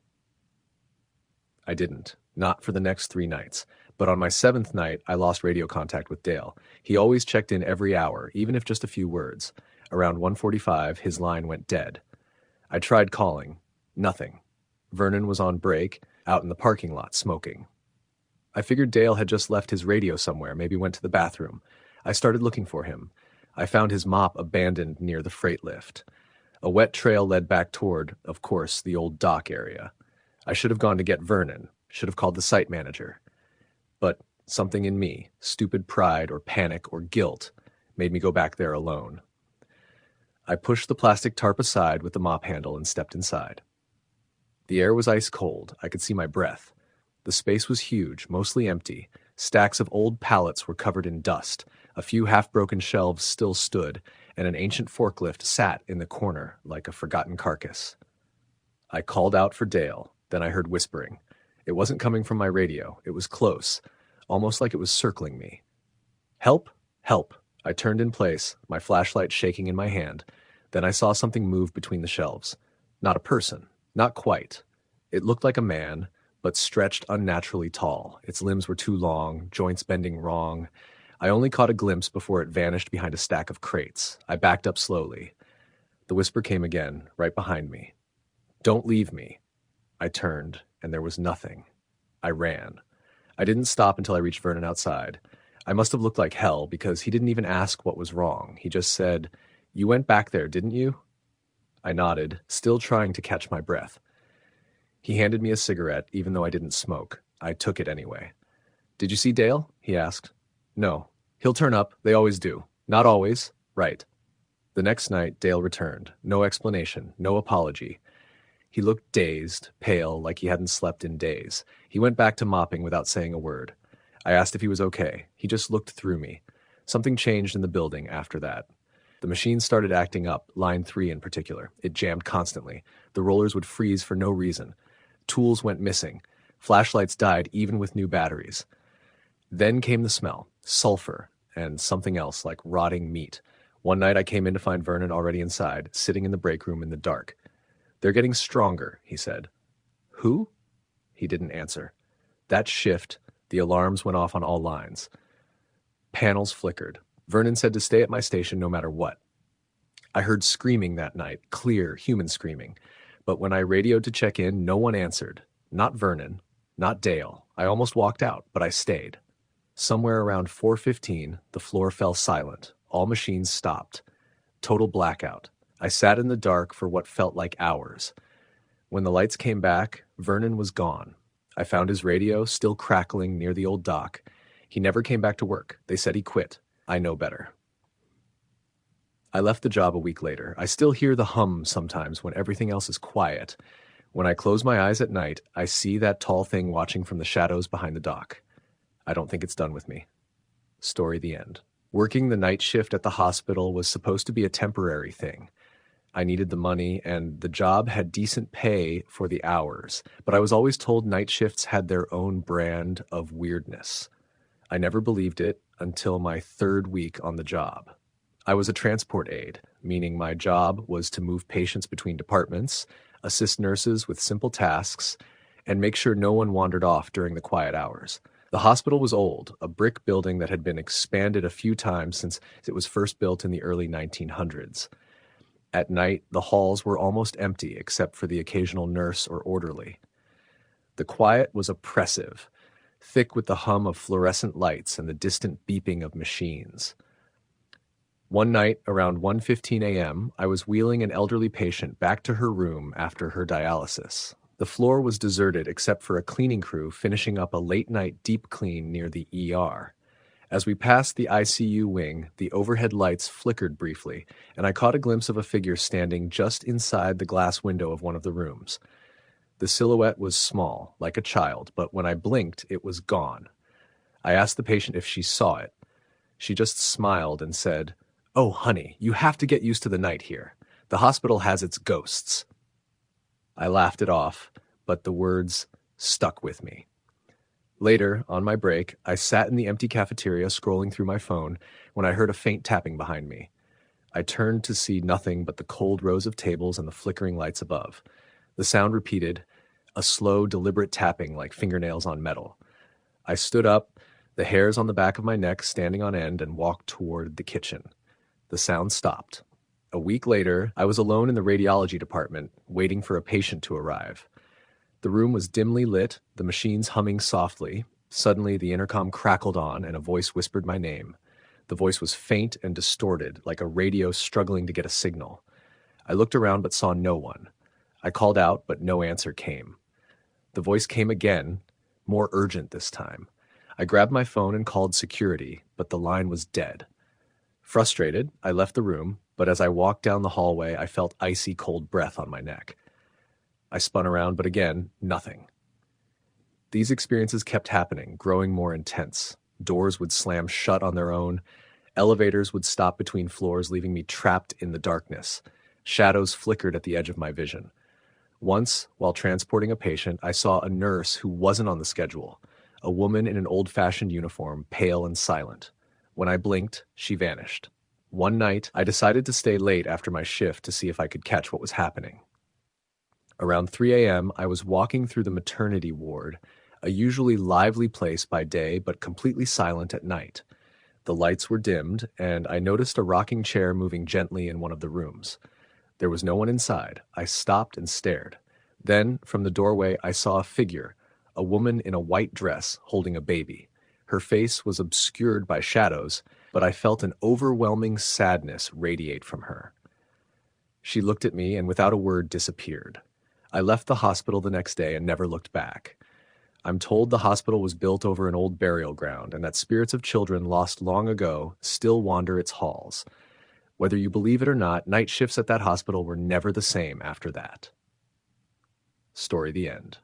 I didn't. Not for the next 3 nights. But on my 7th night, I lost radio contact with Dale. He always checked in every hour, even if just a few words. Around 1:45, his line went dead. I tried calling. Nothing. Vernon was on break, out in the parking lot, smoking. I figured Dale had just left his radio somewhere, maybe went to the bathroom. I started looking for him. I found his mop abandoned near the freight lift. A wet trail led back toward, of course, the old dock area. I should have gone to get Vernon, should have called the site manager. But something in me, stupid pride or panic or guilt, made me go back there alone. I pushed the plastic tarp aside with the mop handle and stepped inside. The air was ice cold. I could see my breath. The space was huge, mostly empty. Stacks of old pallets were covered in dust. A few half-broken shelves still stood, and an ancient forklift sat in the corner like a forgotten carcass. I called out for Dale. Then I heard whispering. It wasn't coming from my radio. It was close, almost like it was circling me. Help! Help! I turned in place, my flashlight shaking in my hand. Then I saw something move between the shelves. Not a person. Not quite. It looked like a man, but stretched unnaturally tall. Its limbs were too long, joints bending wrong. I only caught a glimpse before it vanished behind a stack of crates. I backed up slowly. The whisper came again, right behind me. "Don't leave me." I turned, and there was nothing. I ran. I didn't stop until I reached Vernon outside. I must have looked like hell because he didn't even ask what was wrong. He just said, "You went back there, didn't you?" I nodded, still trying to catch my breath. He handed me a cigarette, even though I didn't smoke. I took it anyway. "Did you see Dale?" he asked. "No. He'll turn up. They always do. Not always. Right." The next night, Dale returned. No explanation, no apology. He looked dazed, pale, like he hadn't slept in days. He went back to mopping without saying a word. I asked if he was okay. He just looked through me. Something changed in the building after that. The machine started acting up, line 3 in particular. It jammed constantly. The rollers would freeze for no reason. Tools went missing. Flashlights died even with new batteries. Then came the smell, sulfur, and something else like rotting meat. One night I came in to find Vernon already inside, sitting in the break room in the dark. "They're getting stronger," he said. "Who?" He didn't answer. That shift, the alarms went off on all lines. Panels flickered. Vernon said to stay at my station no matter what. I heard screaming that night, clear, human screaming. But when I radioed to check in, no one answered. Not Vernon, not Dale. I almost walked out, but I stayed. Somewhere around 4:15, the floor fell silent. All machines stopped. Total blackout. I sat in the dark for what felt like hours. When the lights came back, Vernon was gone. I found his radio, still crackling near the old dock. He never came back to work. They said he quit. I know better. I left the job a week later. I still hear the hum sometimes when everything else is quiet. When I close my eyes at night, I see that tall thing watching from the shadows behind the dock. I don't think it's done with me. Story the end. Working the night shift at the hospital was supposed to be a temporary thing. I needed the money, and the job had decent pay for the hours, but I was always told night shifts had their own brand of weirdness. I never believed it until my 3rd week on the job. I was a transport aide, meaning my job was to move patients between departments, assist nurses with simple tasks, and make sure no one wandered off during the quiet hours. The hospital was old, a brick building that had been expanded a few times since it was first built in the early 1900s. At night, the halls were almost empty except for the occasional nurse or orderly. The quiet was oppressive, thick with the hum of fluorescent lights and the distant beeping of machines. One night, around 1:15 a.m., I was wheeling an elderly patient back to her room after her dialysis. The floor was deserted except for a cleaning crew finishing up a late-night deep clean near the ER. As we passed the ICU wing, the overhead lights flickered briefly, and I caught a glimpse of a figure standing just inside the glass window of one of the rooms. The silhouette was small, like a child, but when I blinked, it was gone. I asked the patient if she saw it. She just smiled and said, "Oh, honey, you have to get used to the night here. The hospital has its ghosts." I laughed it off, but the words stuck with me. Later, on my break, I sat in the empty cafeteria scrolling through my phone when I heard a faint tapping behind me. I turned to see nothing but the cold rows of tables and the flickering lights above. The sound repeated, a slow, deliberate tapping like fingernails on metal. I stood up, the hairs on the back of my neck standing on end, and walked toward the kitchen. The sound stopped. A week later, I was alone in the radiology department, waiting for a patient to arrive. The room was dimly lit, the machines humming softly. Suddenly, the intercom crackled on, and a voice whispered my name. The voice was faint and distorted, like a radio struggling to get a signal. I looked around but saw no one. I called out, but no answer came. The voice came again, more urgent this time. I grabbed my phone and called security, but the line was dead. Frustrated, I left the room, but as I walked down the hallway, I felt icy cold breath on my neck. I spun around, but again, nothing. These experiences kept happening, growing more intense. Doors would slam shut on their own. Elevators would stop between floors, leaving me trapped in the darkness. Shadows flickered at the edge of my vision. Once, while transporting a patient, I saw a nurse who wasn't on the schedule, a woman in an old-fashioned uniform, pale and silent. When I blinked, she vanished. One night, I decided to stay late after my shift to see if I could catch what was happening. Around 3 a.m., I was walking through the maternity ward, a usually lively place by day but completely silent at night. The lights were dimmed, and I noticed a rocking chair moving gently in one of the rooms. There was no one inside. I stopped and stared. Then, from the doorway, I saw a figure, a woman in a white dress holding a baby. Her face was obscured by shadows, but I felt an overwhelming sadness radiate from her. She looked at me and without a word disappeared. I left the hospital the next day and never looked back. I'm told the hospital was built over an old burial ground and that spirits of children lost long ago still wander its halls. Whether you believe it or not, night shifts at that hospital were never the same after that. Story the end.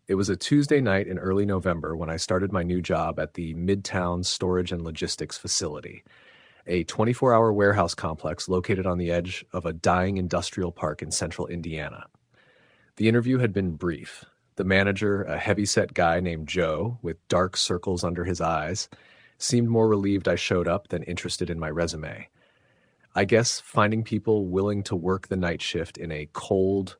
It was a Tuesday night in early November when I started my new job at the Midtown Storage and Logistics Facility, a 24-hour warehouse complex located on the edge of a dying industrial park in central Indiana. The interview had been brief. The manager, a heavy-set guy named Joe, with dark circles under his eyes, seemed more relieved I showed up than interested in my resume. I guess finding people willing to work the night shift in a cold,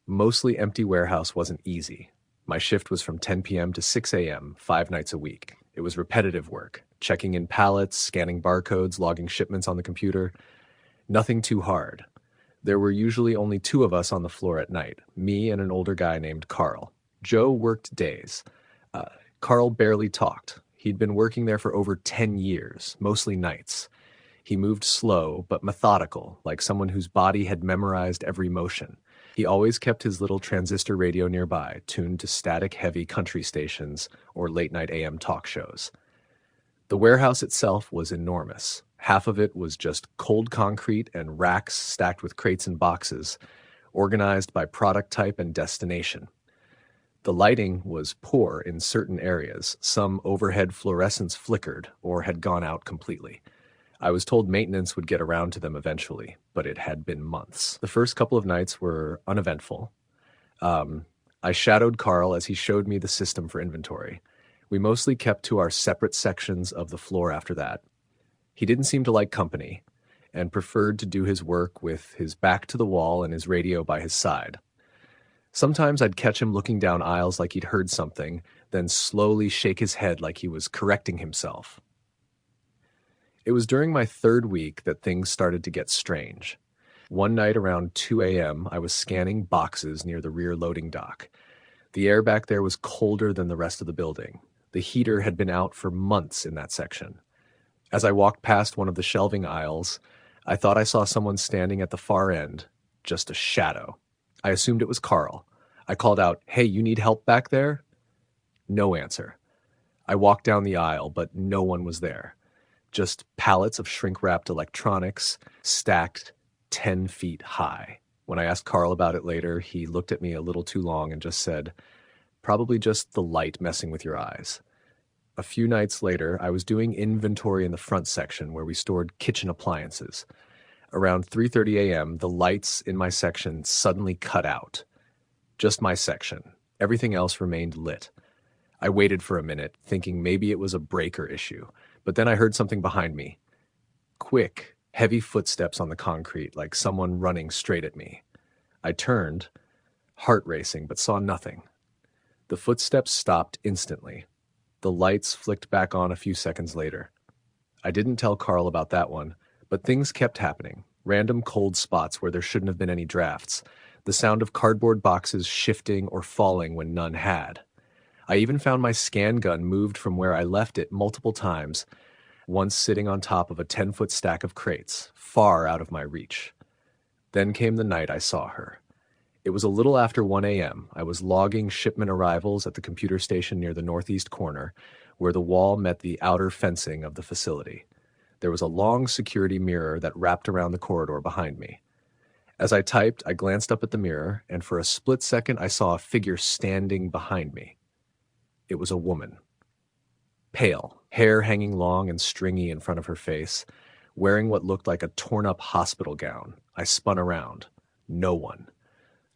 mostly empty warehouse wasn't easy. My shift was from 10 p.m. to 6 a.m., 5 nights a week. It was repetitive work, checking in pallets, scanning barcodes, logging shipments on the computer. Nothing too hard. There were usually only 2 of us on the floor at night, me and an older guy named Carl. Joe worked days. Carl barely talked. He'd been working there for over 10 years, mostly nights. He moved slow, but methodical, like someone whose body had memorized every motion. He always kept his little transistor radio nearby, tuned to static-heavy country stations or late-night AM talk shows. The warehouse itself was enormous. Half of it was just cold concrete and racks stacked with crates and boxes, organized by product type and destination. The lighting was poor in certain areas. Some overhead fluorescents flickered or had gone out completely. I was told maintenance would get around to them eventually, but it had been months. The first couple of nights were uneventful. I shadowed Carl as he showed me the system for inventory. We mostly kept to our separate sections of the floor after that. He didn't seem to like company and preferred to do his work with his back to the wall and his radio by his side. Sometimes I'd catch him looking down aisles like he'd heard something, then slowly shake his head like he was correcting himself. It was during my 3rd week that things started to get strange. One night around 2 a.m., I was scanning boxes near the rear loading dock. The air back there was colder than the rest of the building. The heater had been out for months in that section. As I walked past one of the shelving aisles, I thought I saw someone standing at the far end, just a shadow. I assumed it was Carl. I called out, "Hey, you need help back there?" No answer. I walked down the aisle, but no one was there. Just pallets of shrink-wrapped electronics stacked 10 feet high. When I asked Carl about it later, he looked at me a little too long and just said, "Probably just the light messing with your eyes." A few nights later, I was doing inventory in the front section where we stored kitchen appliances. Around 3:30 a.m., the lights in my section suddenly cut out. Just my section. Everything else remained lit. I waited for a minute, thinking maybe it was a breaker issue, but then I heard something behind me. Quick, heavy footsteps on the concrete, like someone running straight at me. I turned, heart racing, but saw nothing. The footsteps stopped instantly. The lights flicked back on a few seconds later. I didn't tell Carl about that one, but things kept happening. Random cold spots where there shouldn't have been any drafts. The sound of cardboard boxes shifting or falling when none had. I even found my scan gun moved from where I left it multiple times, once sitting on top of a 10-foot stack of crates, far out of my reach. Then came the night I saw her. It was a little after 1 a.m. I was logging shipment arrivals at the computer station near the northeast corner, where the wall met the outer fencing of the facility. There was a long security mirror that wrapped around the corridor behind me. As I typed, I glanced up at the mirror, and for a split second I saw a figure standing behind me. It was a woman. Pale, hair hanging long and stringy in front of her face, wearing what looked like a torn-up hospital gown. I spun around. No one.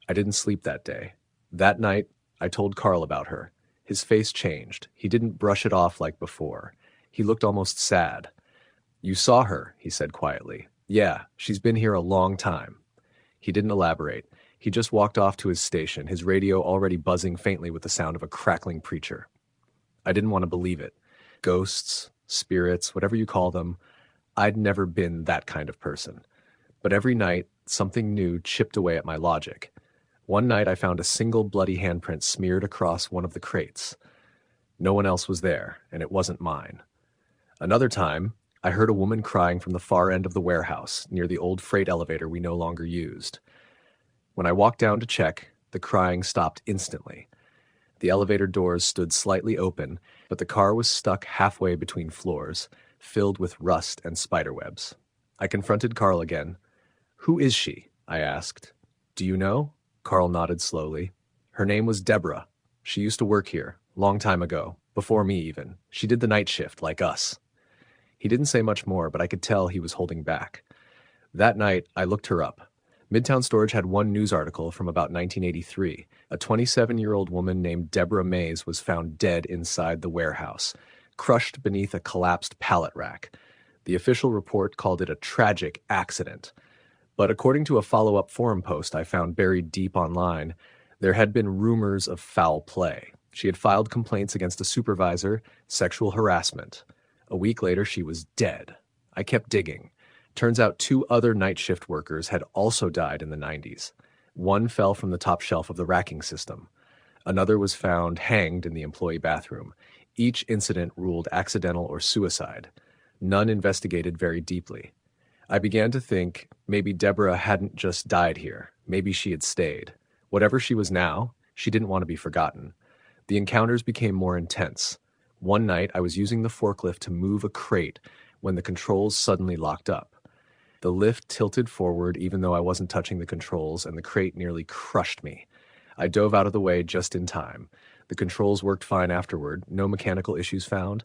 I didn't sleep that day. That night, I told Carl about her. His face changed. He didn't brush it off like before. He looked almost sad. You saw her, he said quietly. Yeah, she's been here a long time. He didn't elaborate. He just walked off to his station, his radio already buzzing faintly with the sound of a crackling preacher. I didn't want to believe it. Ghosts, spirits, whatever you call them, I'd never been that kind of person. But every night, something new chipped away at my logic. One night I found a single bloody handprint smeared across one of the crates. No one else was there, and it wasn't mine. Another time, I heard a woman crying from the far end of the warehouse, near the old freight elevator we no longer used. When I walked down to check, the crying stopped instantly. The elevator doors stood slightly open, but the car was stuck halfway between floors, filled with rust and spiderwebs. I confronted Carl again. "Who is she?" I asked. "Do you know?" Carl nodded slowly. "Her name was Deborah. She used to work here, long time ago, before me even. She did the night shift, like us." He didn't say much more, but I could tell he was holding back. That night, I looked her up. Midtown Storage had one news article from about 1983. A 27-year-old woman named Deborah Mays was found dead inside the warehouse, crushed beneath a collapsed pallet rack. The official report called it a tragic accident. But according to a follow-up forum post I found buried deep online, there had been rumors of foul play. She had filed complaints against a supervisor, sexual harassment. A week later, she was dead. I kept digging. Turns out 2 other night shift workers had also died in the 90s. One fell from the top shelf of the racking system. Another was found hanged in the employee bathroom. Each incident ruled accidental or suicide. None investigated very deeply. I began to think maybe Deborah hadn't just died here. Maybe she had stayed. Whatever she was now, she didn't want to be forgotten. The encounters became more intense. One night, I was using the forklift to move a crate when the controls suddenly locked up. The lift tilted forward even though I wasn't touching the controls, and the crate nearly crushed me. I dove out of the way just in time. The controls worked fine afterward, no mechanical issues found.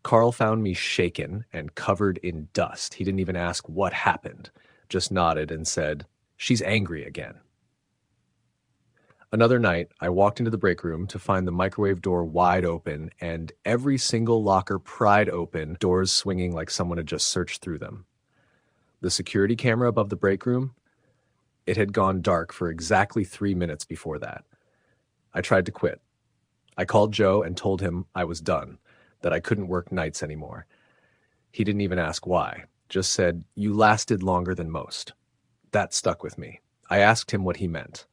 Carl found me shaken and covered in dust. He didn't even ask what happened, just nodded and said, "She's angry again." Another night, I walked into the break room to find the microwave door wide open and every single locker pried open, doors swinging like someone had just searched through them. The security camera above the break room, it had gone dark for exactly 3 minutes before that. I tried to quit. I called Joe and told him I was done, that I couldn't work nights anymore. He didn't even ask why, just said, "You lasted longer than most." That stuck with me. I asked him what he meant.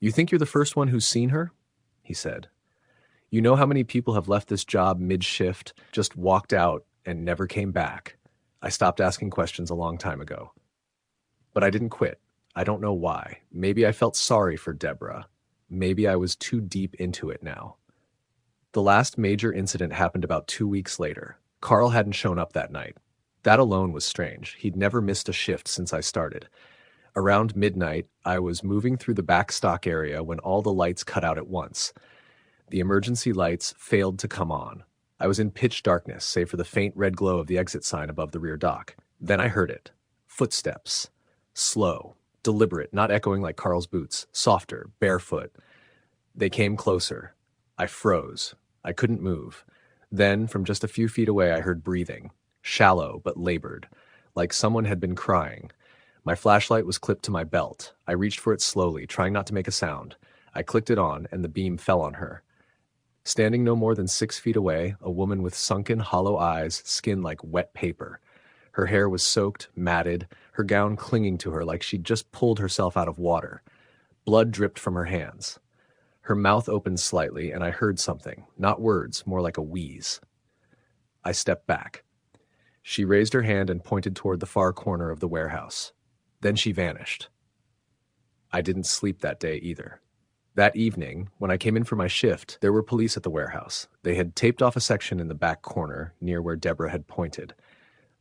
"You think you're the first one who's seen her?" he said. "You know how many people have left this job mid-shift, just walked out, and never came back?" I stopped asking questions a long time ago. But I didn't quit. I don't know why. Maybe I felt sorry for Deborah. Maybe I was too deep into it now. The last major incident happened about 2 weeks later. Carl hadn't shown up that night. That alone was strange. He'd never missed a shift since I started. Around midnight, I was moving through the back stock area when all the lights cut out at once. The emergency lights failed to come on. I was in pitch darkness, save for the faint red glow of the exit sign above the rear dock. Then I heard it. Footsteps. Slow, deliberate, not echoing like Carl's boots. Softer, barefoot. They came closer. I froze. I couldn't move. Then, from just a few feet away, I heard breathing. Shallow, but labored. Like someone had been crying. My flashlight was clipped to my belt. I reached for it slowly, trying not to make a sound. I clicked it on, and the beam fell on her. Standing no more than 6 feet away, a woman with sunken, hollow eyes, skin like wet paper. Her hair was soaked, matted, her gown clinging to her like she'd just pulled herself out of water. Blood dripped from her hands. Her mouth opened slightly, and I heard something, not words, more like a wheeze. I stepped back. She raised her hand and pointed toward the far corner of the warehouse. Then she vanished. I didn't sleep that day either. That evening, when I came in for my shift, there were police at the warehouse. They had taped off a section in the back corner, near where Deborah had pointed.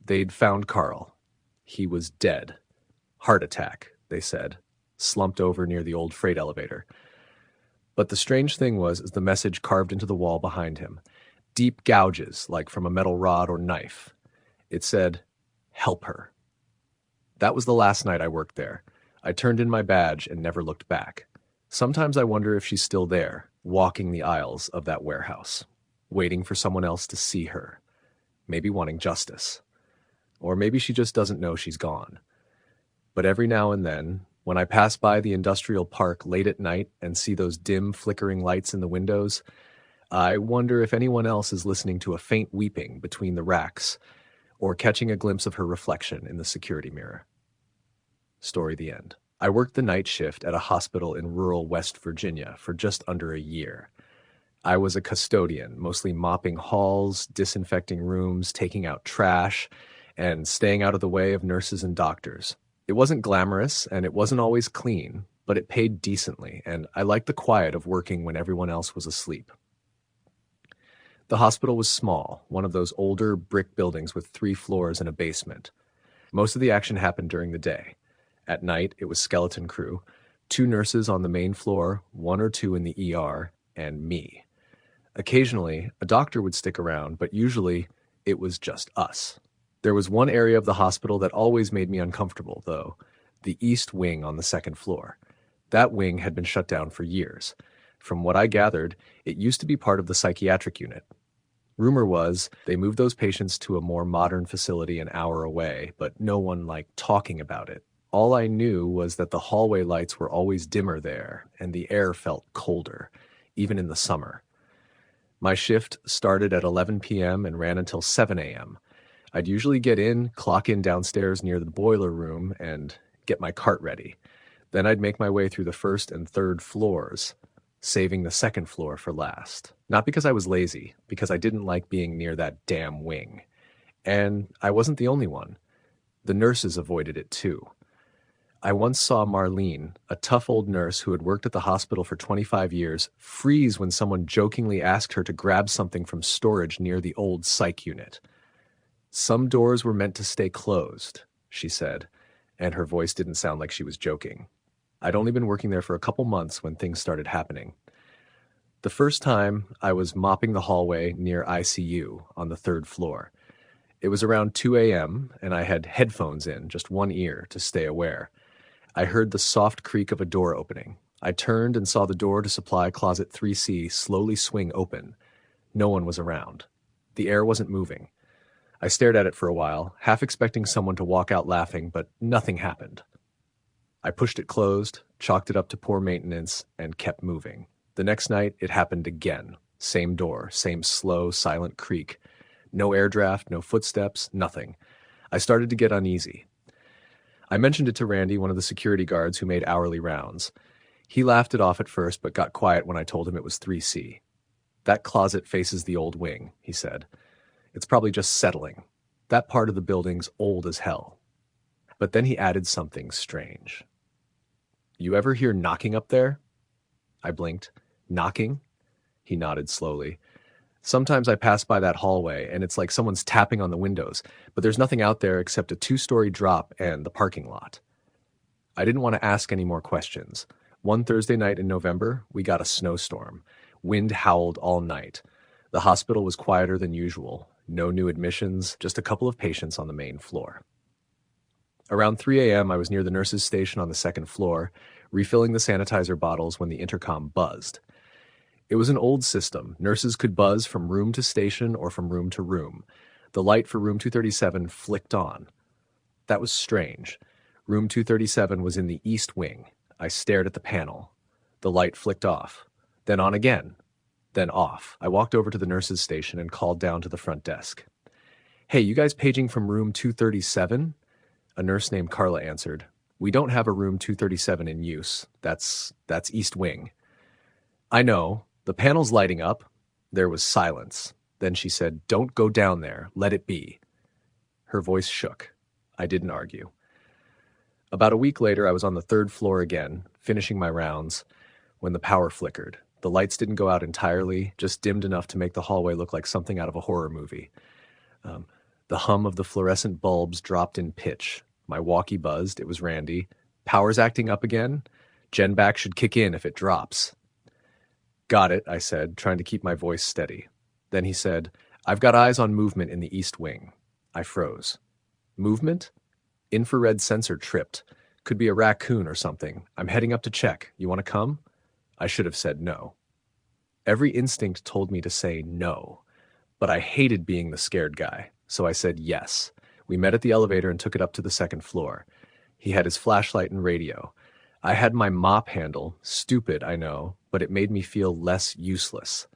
They'd found Carl. He was dead. Heart attack, they said, slumped over near the old freight elevator. But the strange thing was the message carved into the wall behind him. Deep gouges, like from a metal rod or knife. It said, "Help her." That was the last night I worked there. I turned in my badge and never looked back. Sometimes I wonder if she's still there, walking the aisles of that warehouse, waiting for someone else to see her, maybe wanting justice. Or maybe she just doesn't know she's gone. But every now and then, when I pass by the industrial park late at night and see those dim, flickering lights in the windows, I wonder if anyone else is listening to a faint weeping between the racks or catching a glimpse of her reflection in the security mirror. Story the end. I worked the night shift at a hospital in rural West Virginia for just under a year. I was a custodian, mostly mopping halls, disinfecting rooms, taking out trash, and staying out of the way of nurses and doctors. It wasn't glamorous, and it wasn't always clean, but it paid decently, and I liked the quiet of working when everyone else was asleep. The hospital was small, one of those older brick buildings with 3 floors and a basement. Most of the action happened during the day. At night, it was skeleton crew, 2 nurses on the main floor, 1 or 2 in the ER, and me. Occasionally, a doctor would stick around, but usually it was just us. There was one area of the hospital that always made me uncomfortable, though, the East Wing on the 2nd floor. That wing had been shut down for years. From what I gathered, it used to be part of the psychiatric unit. Rumor was they moved those patients to a more modern facility an hour away, but no one liked talking about it. All I knew was that the hallway lights were always dimmer there, and the air felt colder, even in the summer. My shift started at 11 p.m. and ran until 7 a.m. I'd usually get in, clock in downstairs near the boiler room, and get my cart ready. Then I'd make my way through the 1st and 3rd floors, saving the 2nd floor for last. Not because I was lazy, because I didn't like being near that damn wing. And I wasn't the only one. The nurses avoided it too. I once saw Marlene, a tough old nurse who had worked at the hospital for 25 years, freeze when someone jokingly asked her to grab something from storage near the old psych unit. "Some doors were meant to stay closed," she said, and her voice didn't sound like she was joking. I'd only been working there for a couple months when things started happening. The first time, I was mopping the hallway near ICU on the 3rd floor. It was around 2 a.m., and I had headphones in, just one ear, to stay aware. I heard the soft creak of a door opening. I turned and saw the door to supply closet 3C slowly swing open. No one was around. The air wasn't moving. I stared at it for a while, half expecting someone to walk out laughing, but nothing happened. I pushed it closed, chalked it up to poor maintenance, and kept moving. The next night, it happened again. Same door, same slow, silent creak. No air draft, no footsteps, nothing. I started to get uneasy. I mentioned it to Randy, one of the security guards who made hourly rounds. He laughed it off at first, but got quiet when I told him it was 3C. "That closet faces the old wing," he said. "It's probably just settling. That part of the building's old as hell." But then he added something strange. "You ever hear knocking up there?" I blinked. "Knocking?" He nodded slowly. "Sometimes I pass by that hallway, and it's like someone's tapping on the windows, but there's nothing out there except a 2-story drop and the parking lot." I didn't want to ask any more questions. One Thursday night in November, we got a snowstorm. Wind howled all night. The hospital was quieter than usual. No new admissions, just a couple of patients on the main floor. Around 3 a.m., I was near the nurses' station on the 2nd floor, refilling the sanitizer bottles when the intercom buzzed. It was an old system. Nurses could buzz from room to station or from room to room. The light for room 237 flicked on. That was strange. Room 237 was in the East Wing. I stared at the panel. The light flicked off, then on again, then off. I walked over to the nurses' station and called down to the front desk. "Hey, you guys paging from room 237? A nurse named Carla answered. "We don't have a room 237 in use. That's East Wing." "I know. The panel's lighting up." There was silence. Then she said, "Don't go down there. Let it be." Her voice shook. I didn't argue. About a week later, I was on the 3rd floor again, finishing my rounds, when the power flickered. The lights didn't go out entirely, just dimmed enough to make the hallway look like something out of a horror movie. The hum of the fluorescent bulbs dropped in pitch. My walkie buzzed. It was Randy. "Power's acting up again? Genback should kick in if it drops." "Got it," I said, trying to keep my voice steady. Then he said, "I've got eyes on movement in the East Wing." I froze. "Movement?" "Infrared sensor tripped. Could be a raccoon or something. I'm heading up to check. You want to come?" I should have said no. Every instinct told me to say no, but I hated being the scared guy, so I said yes. We met at the elevator and took it up to the second floor. He had his flashlight and radio. I had my mop handle, stupid, I know, but it made me feel less useless.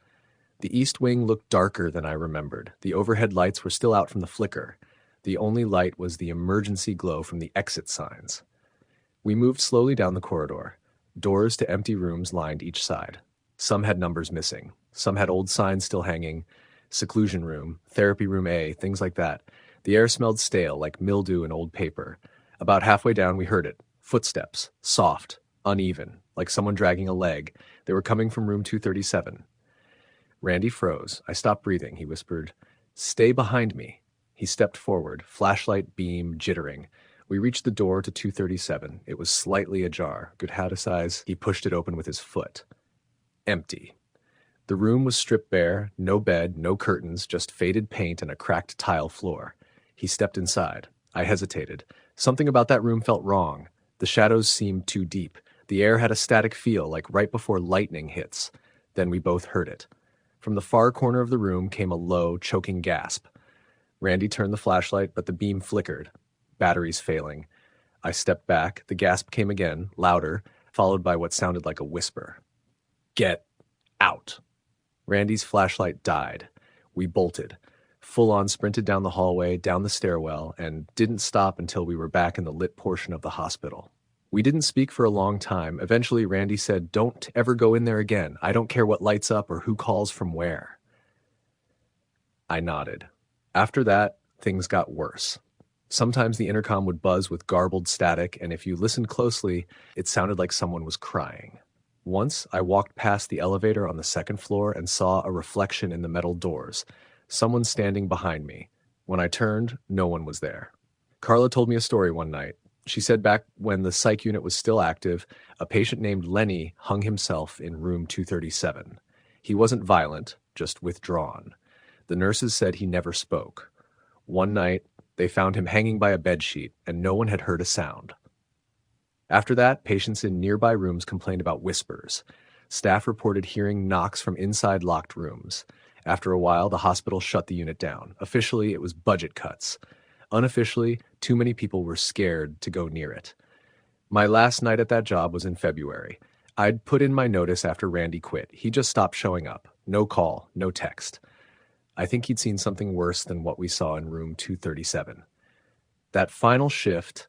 The east wing looked darker than I remembered. The overhead lights were still out from the flicker. The only light was the emergency glow from the exit signs. We moved slowly down the corridor. Doors to empty rooms lined each side. Some had numbers missing. Some had old signs still hanging. Seclusion room, therapy room A, things like that. The air smelled stale, like mildew and old paper. About halfway down, we heard it. Footsteps, soft, uneven, like someone dragging a leg. They were coming from room 237. Randy froze. I stopped breathing. He whispered, "Stay behind me." He stepped forward, flashlight beam jittering. We reached the door to 237. It was slightly ajar. Good how to size. He pushed it open with his foot. Empty. The room was stripped bare, no bed, no curtains, just faded paint and a cracked tile floor. He stepped inside. I hesitated. Something about that room felt wrong. The shadows seemed too deep. The air had a static feel, like right before lightning hits. Then we both heard it. From the far corner of the room came a low, choking gasp. Randy turned the flashlight, but the beam flickered. Batteries failing. I stepped back. The gasp came again, louder, followed by what sounded like a whisper. "Get out." Randy's flashlight died. We bolted. Full-on sprinted down the hallway, down the stairwell, and didn't stop until we were back in the lit portion of the hospital. We didn't speak for a long time. Eventually, Randy said, "Don't ever go in there again. I don't care what lights up or who calls from where." I nodded. After that, things got worse. Sometimes the intercom would buzz with garbled static, and if you listened closely, it sounded like someone was crying. Once, I walked past the elevator on the second floor and saw a reflection in the metal doors. Someone standing behind me. When I turned, no one was there. Carla told me a story one night. She said back when the psych unit was still active, a patient named Lenny hung himself in room 237. He wasn't violent, just withdrawn. The nurses said he never spoke. One night, they found him hanging by a bedsheet, and no one had heard a sound. After that, patients in nearby rooms complained about whispers. Staff reported hearing knocks from inside locked rooms. After a while, the hospital shut the unit down. Officially, it was budget cuts. Unofficially, too many people were scared to go near it. My last night at that job was in February. I'd put in my notice after Randy quit. He just stopped showing up. No call, no text. I think he'd seen something worse than what we saw in room 237. That final shift,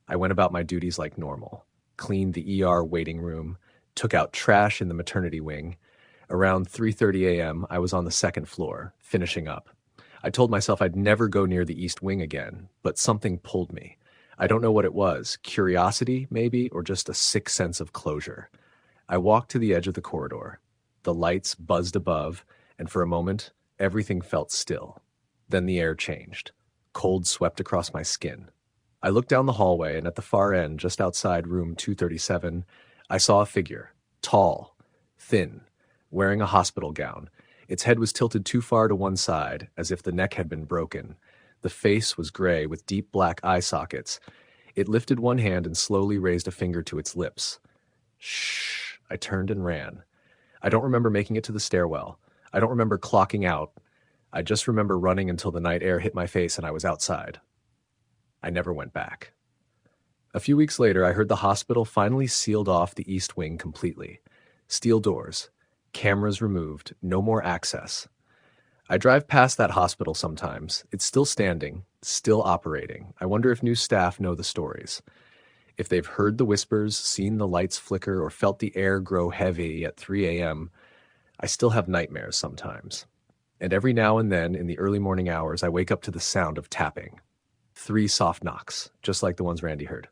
I went about my duties like normal. Cleaned the ER waiting room, took out trash in the maternity wing. Around 3:30 a.m., I was on the second floor, finishing up. I told myself I'd never go near the east wing again, but something pulled me. I don't know what it was, curiosity, maybe, or just a sick sense of closure. I walked to the edge of the corridor. The lights buzzed above, and for a moment, everything felt still. Then the air changed. Cold swept across my skin. I looked down the hallway, and at the far end, just outside room 237, I saw a figure, tall, thin, wearing a hospital gown. Its head was tilted too far to one side, as if the neck had been broken. The face was gray with deep black eye sockets. It lifted one hand and slowly raised a finger to its lips. Shh! I turned and ran. I don't remember making it to the stairwell. I don't remember clocking out. I just remember running until the night air hit my face and I was outside. I never went back. A few weeks later, I heard the hospital finally sealed off the east wing completely. Steel doors. Cameras removed. No more access. I drive past that hospital sometimes. It's still standing, still operating. I wonder if new staff know the stories. If they've heard the whispers, seen the lights flicker, or felt the air grow heavy at 3 a.m., I still have nightmares sometimes. And every now and then, in the early morning hours, I wake up to the sound of tapping. 3 soft knocks, just like the ones Randy heard.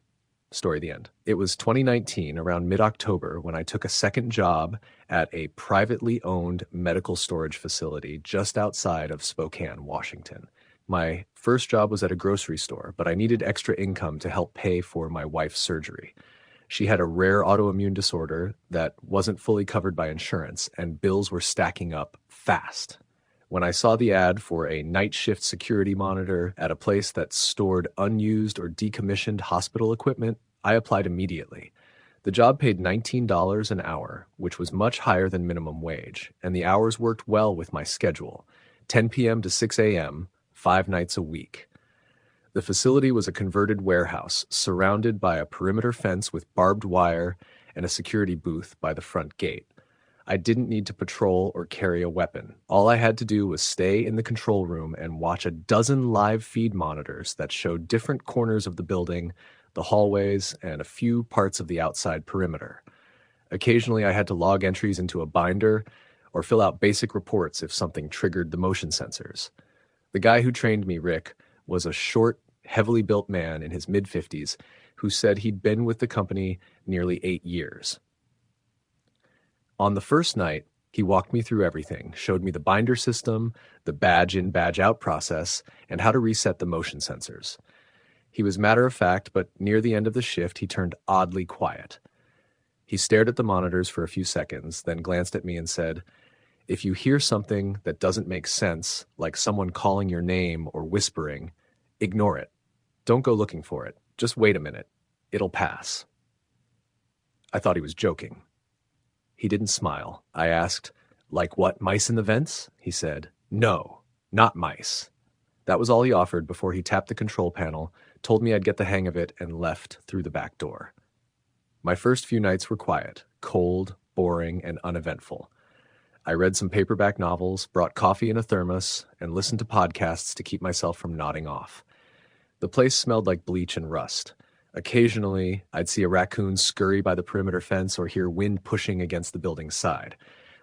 Story the end. It was 2019, around mid-October, when I took a second job at a privately owned medical storage facility just outside of Spokane, Washington. My first job was at a grocery store, but I needed extra income to help pay for my wife's surgery. She had a rare autoimmune disorder that wasn't fully covered by insurance, and bills were stacking up fast. When I saw the ad for a night shift security monitor at a place that stored unused or decommissioned hospital equipment, I applied immediately. The job paid $19 an hour, which was much higher than minimum wage, and the hours worked well with my schedule, 10 p.m. to 6 a.m., 5 nights a week. The facility was a converted warehouse surrounded by a perimeter fence with barbed wire and a security booth by the front gate. I didn't need to patrol or carry a weapon. All I had to do was stay in the control room and watch a dozen live feed monitors that showed different corners of the building, the hallways, and a few parts of the outside perimeter. Occasionally, I had to log entries into a binder or fill out basic reports if something triggered the motion sensors. The guy who trained me, Rick, was a short, heavily built man in his mid-50s who said he'd been with the company nearly 8 years. On the first night, he walked me through everything, showed me the binder system, the badge-in, badge-out process, and how to reset the motion sensors. He was matter-of-fact, but near the end of the shift, he turned oddly quiet. He stared at the monitors for a few seconds, then glanced at me and said, "If you hear something that doesn't make sense, like someone calling your name or whispering, ignore it. Don't go looking for it. Just wait a minute. It'll pass." I thought he was joking. He didn't smile. I asked, "Like what, mice in the vents?" He said, "No, not mice." That was all he offered before he tapped the control panel, told me I'd get the hang of it, and left through the back door. My first few nights were quiet, cold, boring, and uneventful. I read some paperback novels, brought coffee in a thermos, and listened to podcasts to keep myself from nodding off. The place smelled like bleach and rust. Occasionally, I'd see a raccoon scurry by the perimeter fence or hear wind pushing against the building's side.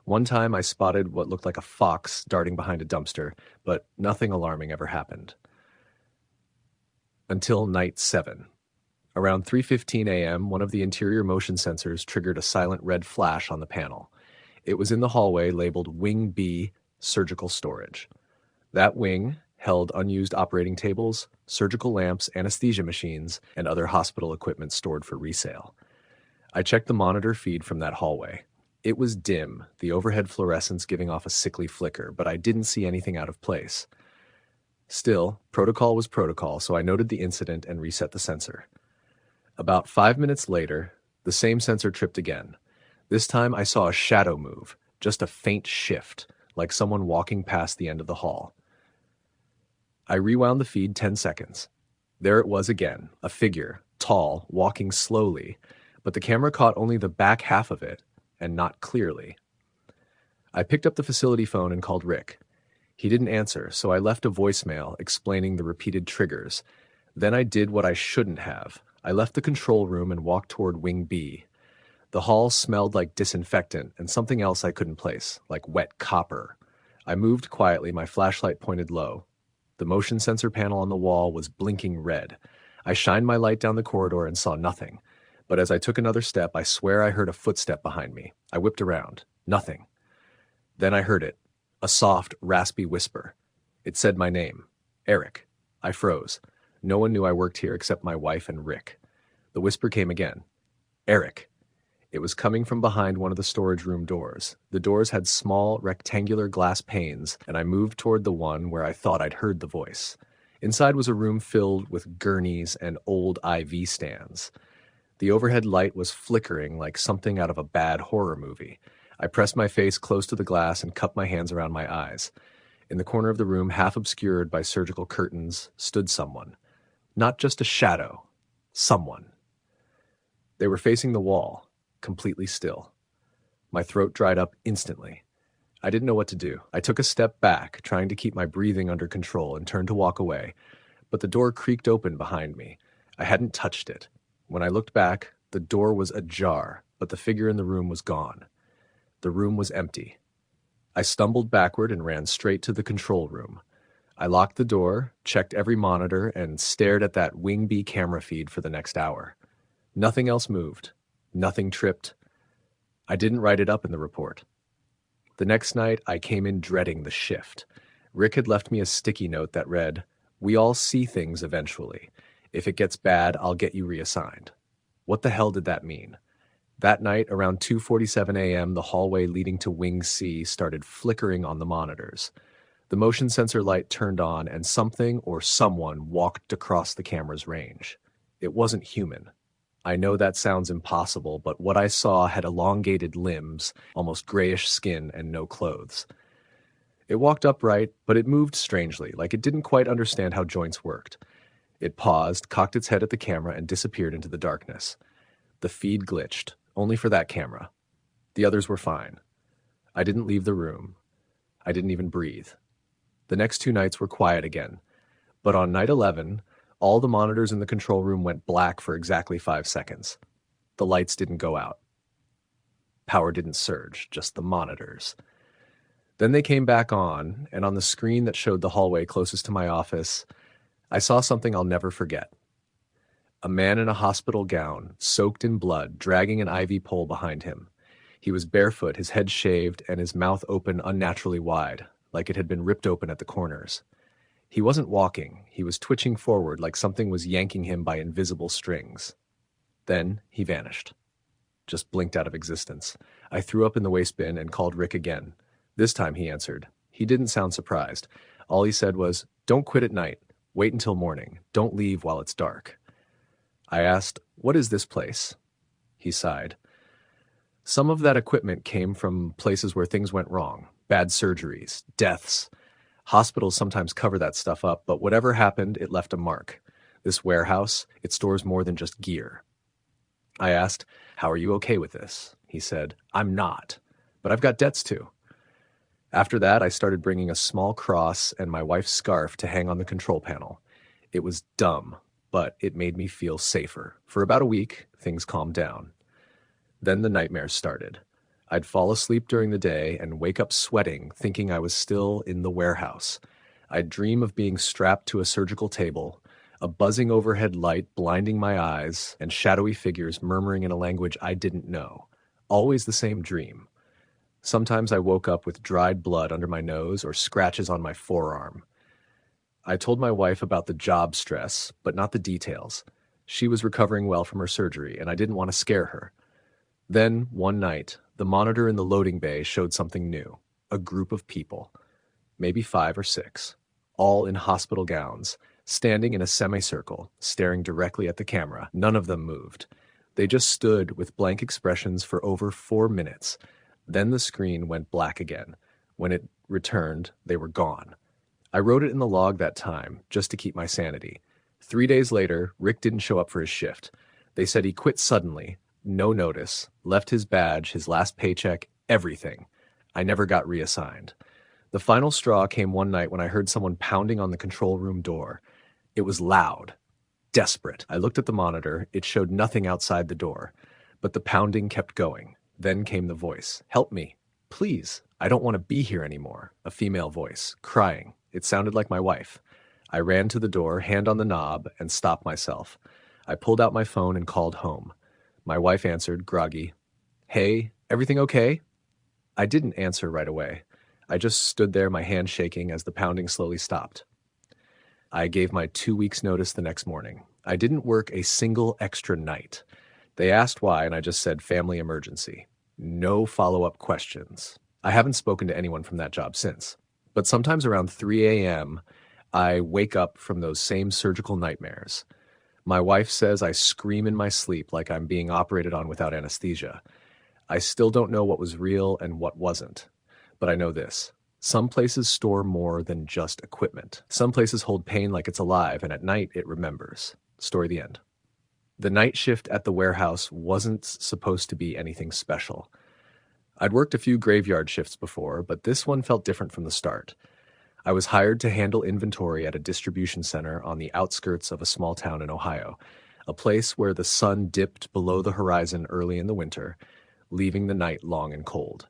One time I spotted what looked like a fox darting behind a dumpster, but nothing alarming ever happened. Until night 7. Around 3:15 a.m., one of the interior motion sensors triggered a silent red flash on the panel. It was in the hallway labeled Wing B, Surgical Storage. That wing held unused operating tables, surgical lamps, anesthesia machines, and other hospital equipment stored for resale. I checked the monitor feed from that hallway. It was dim, the overhead fluorescence giving off a sickly flicker, but I didn't see anything out of place. Still, protocol was protocol, so I noted the incident and reset the sensor. About 5 minutes later, the same sensor tripped again. This time I saw a shadow move, just a faint shift, like someone walking past the end of the hall. I rewound the feed 10 seconds. There it was again, a figure, tall, walking slowly, but the camera caught only the back half of it, and not clearly. I picked up the facility phone and called Rick. He didn't answer, so I left a voicemail explaining the repeated triggers. Then I did what I shouldn't have. I left the control room and walked toward Wing B. The hall smelled like disinfectant and something else I couldn't place, like wet copper. I moved quietly, my flashlight pointed low. The motion sensor panel on the wall was blinking red. I shined my light down the corridor and saw nothing. But as I took another step, I swear I heard a footstep behind me. I whipped around. Nothing. Then I heard it. A soft, raspy whisper. It said my name. Eric. I froze. No one knew I worked here except my wife and Rick. The whisper came again. Eric. It was coming from behind one of the storage room doors. The doors had small, rectangular glass panes, and I moved toward the one where I thought I'd heard the voice. Inside was a room filled with gurneys and old IV stands. The overhead light was flickering like something out of a bad horror movie. I pressed my face close to the glass and cupped my hands around my eyes. In the corner of the room, half obscured by surgical curtains, stood someone. Not just a shadow. Someone. They were facing the wall, completely still. My throat dried up instantly. I didn't know what to do. I took a step back, trying to keep my breathing under control, and turned to walk away. But the door creaked open behind me. I hadn't touched it. When I looked back, the door was ajar, but the figure in the room was gone. The room was empty. I stumbled backward and ran straight to the control room. I locked the door, checked every monitor, and stared at that Wing B camera feed for the next hour. Nothing else moved. Nothing tripped. I didn't write it up in the report. The next night, I came in dreading the shift. Rick had left me a sticky note that read, "We all see things eventually. If it gets bad, I'll get you reassigned." What the hell did that mean? That night, around 2:47 a.m., the hallway leading to Wing C started flickering on the monitors. The motion sensor light turned on, and something or someone walked across the camera's range. It wasn't human. I know that sounds impossible, but what I saw had elongated limbs, almost grayish skin, and no clothes. It walked upright, but it moved strangely, like it didn't quite understand how joints worked. It paused, cocked its head at the camera, and disappeared into the darkness. The feed glitched, only for that camera. The others were fine. I didn't leave the room. I didn't even breathe. The next 2 nights were quiet again. But on night 11, all the monitors in the control room went black for exactly 5 seconds. The lights didn't go out. Power didn't surge, just the monitors. Then they came back on, and on the screen that showed the hallway closest to my office, I saw something I'll never forget. A man in a hospital gown, soaked in blood, dragging an IV pole behind him. He was barefoot, his head shaved, and his mouth open unnaturally wide, like it had been ripped open at the corners. He wasn't walking, he was twitching forward like something was yanking him by invisible strings. Then he vanished. Just blinked out of existence. I threw up in the waste bin and called Rick again. This time he answered. He didn't sound surprised. All he said was, "Don't quit at night. Wait until morning. Don't leave while it's dark." I asked, "What is this place?" He sighed. Some of that equipment came from places where things went wrong. Bad surgeries, deaths. Hospitals sometimes cover that stuff up, but whatever happened, it left a mark. This warehouse, it stores more than just gear. I asked, "How are you okay with this?" He said, "I'm not, but I've got debts too." After that, I started bringing a small cross and my wife's scarf to hang on the control panel. It was dumb, but it made me feel safer. For about a week, things calmed down. Then the nightmares started. I'd fall asleep during the day and wake up sweating, thinking I was still in the warehouse. I'd dream of being strapped to a surgical table, a buzzing overhead light blinding my eyes, and shadowy figures murmuring in a language I didn't know. Always the same dream. Sometimes I woke up with dried blood under my nose or scratches on my forearm. I told my wife about the job stress, but not the details. She was recovering well from her surgery, and I didn't want to scare her. Then, one night, the monitor in the loading bay showed something new. A group of people, maybe 5 or 6, all in hospital gowns, standing in a semicircle, staring directly at the camera. None of them moved. They just stood with blank expressions for over 4 minutes. Then the screen went black again. When it returned, they were gone. I wrote it in the log that time, just to keep my sanity. 3 days later, Rick didn't show up for his shift. They said he quit suddenly, no notice, left his badge, his last paycheck, everything. I never got reassigned. The final straw came one night when I heard someone pounding on the control room door. It was loud, desperate. I looked at the monitor. It showed nothing outside the door, but the pounding kept going. Then came the voice. "Help me. Please. I don't want to be here anymore." A female voice, crying. It sounded like my wife. I ran to the door, hand on the knob, and stopped myself. I pulled out my phone and called home. My wife answered, groggy. "Hey, everything okay?" I didn't answer right away. I just stood there, my hand shaking as the pounding slowly stopped. I gave my 2 weeks' notice the next morning. I didn't work a single extra night. They asked why, and I just said family emergency. No follow-up questions. I haven't spoken to anyone from that job since. But sometimes around 3 a.m., I wake up from those same surgical nightmares. My wife says I scream in my sleep like I'm being operated on without anesthesia. I still don't know what was real and what wasn't. But I know this. Some places store more than just equipment. Some places hold pain like it's alive, and at night it remembers. Story the end. The night shift at the warehouse wasn't supposed to be anything special. I'd worked a few graveyard shifts before, but this one felt different from the start. I was hired to handle inventory at a distribution center on the outskirts of a small town in Ohio, a place where the sun dipped below the horizon early in the winter, leaving the night long and cold.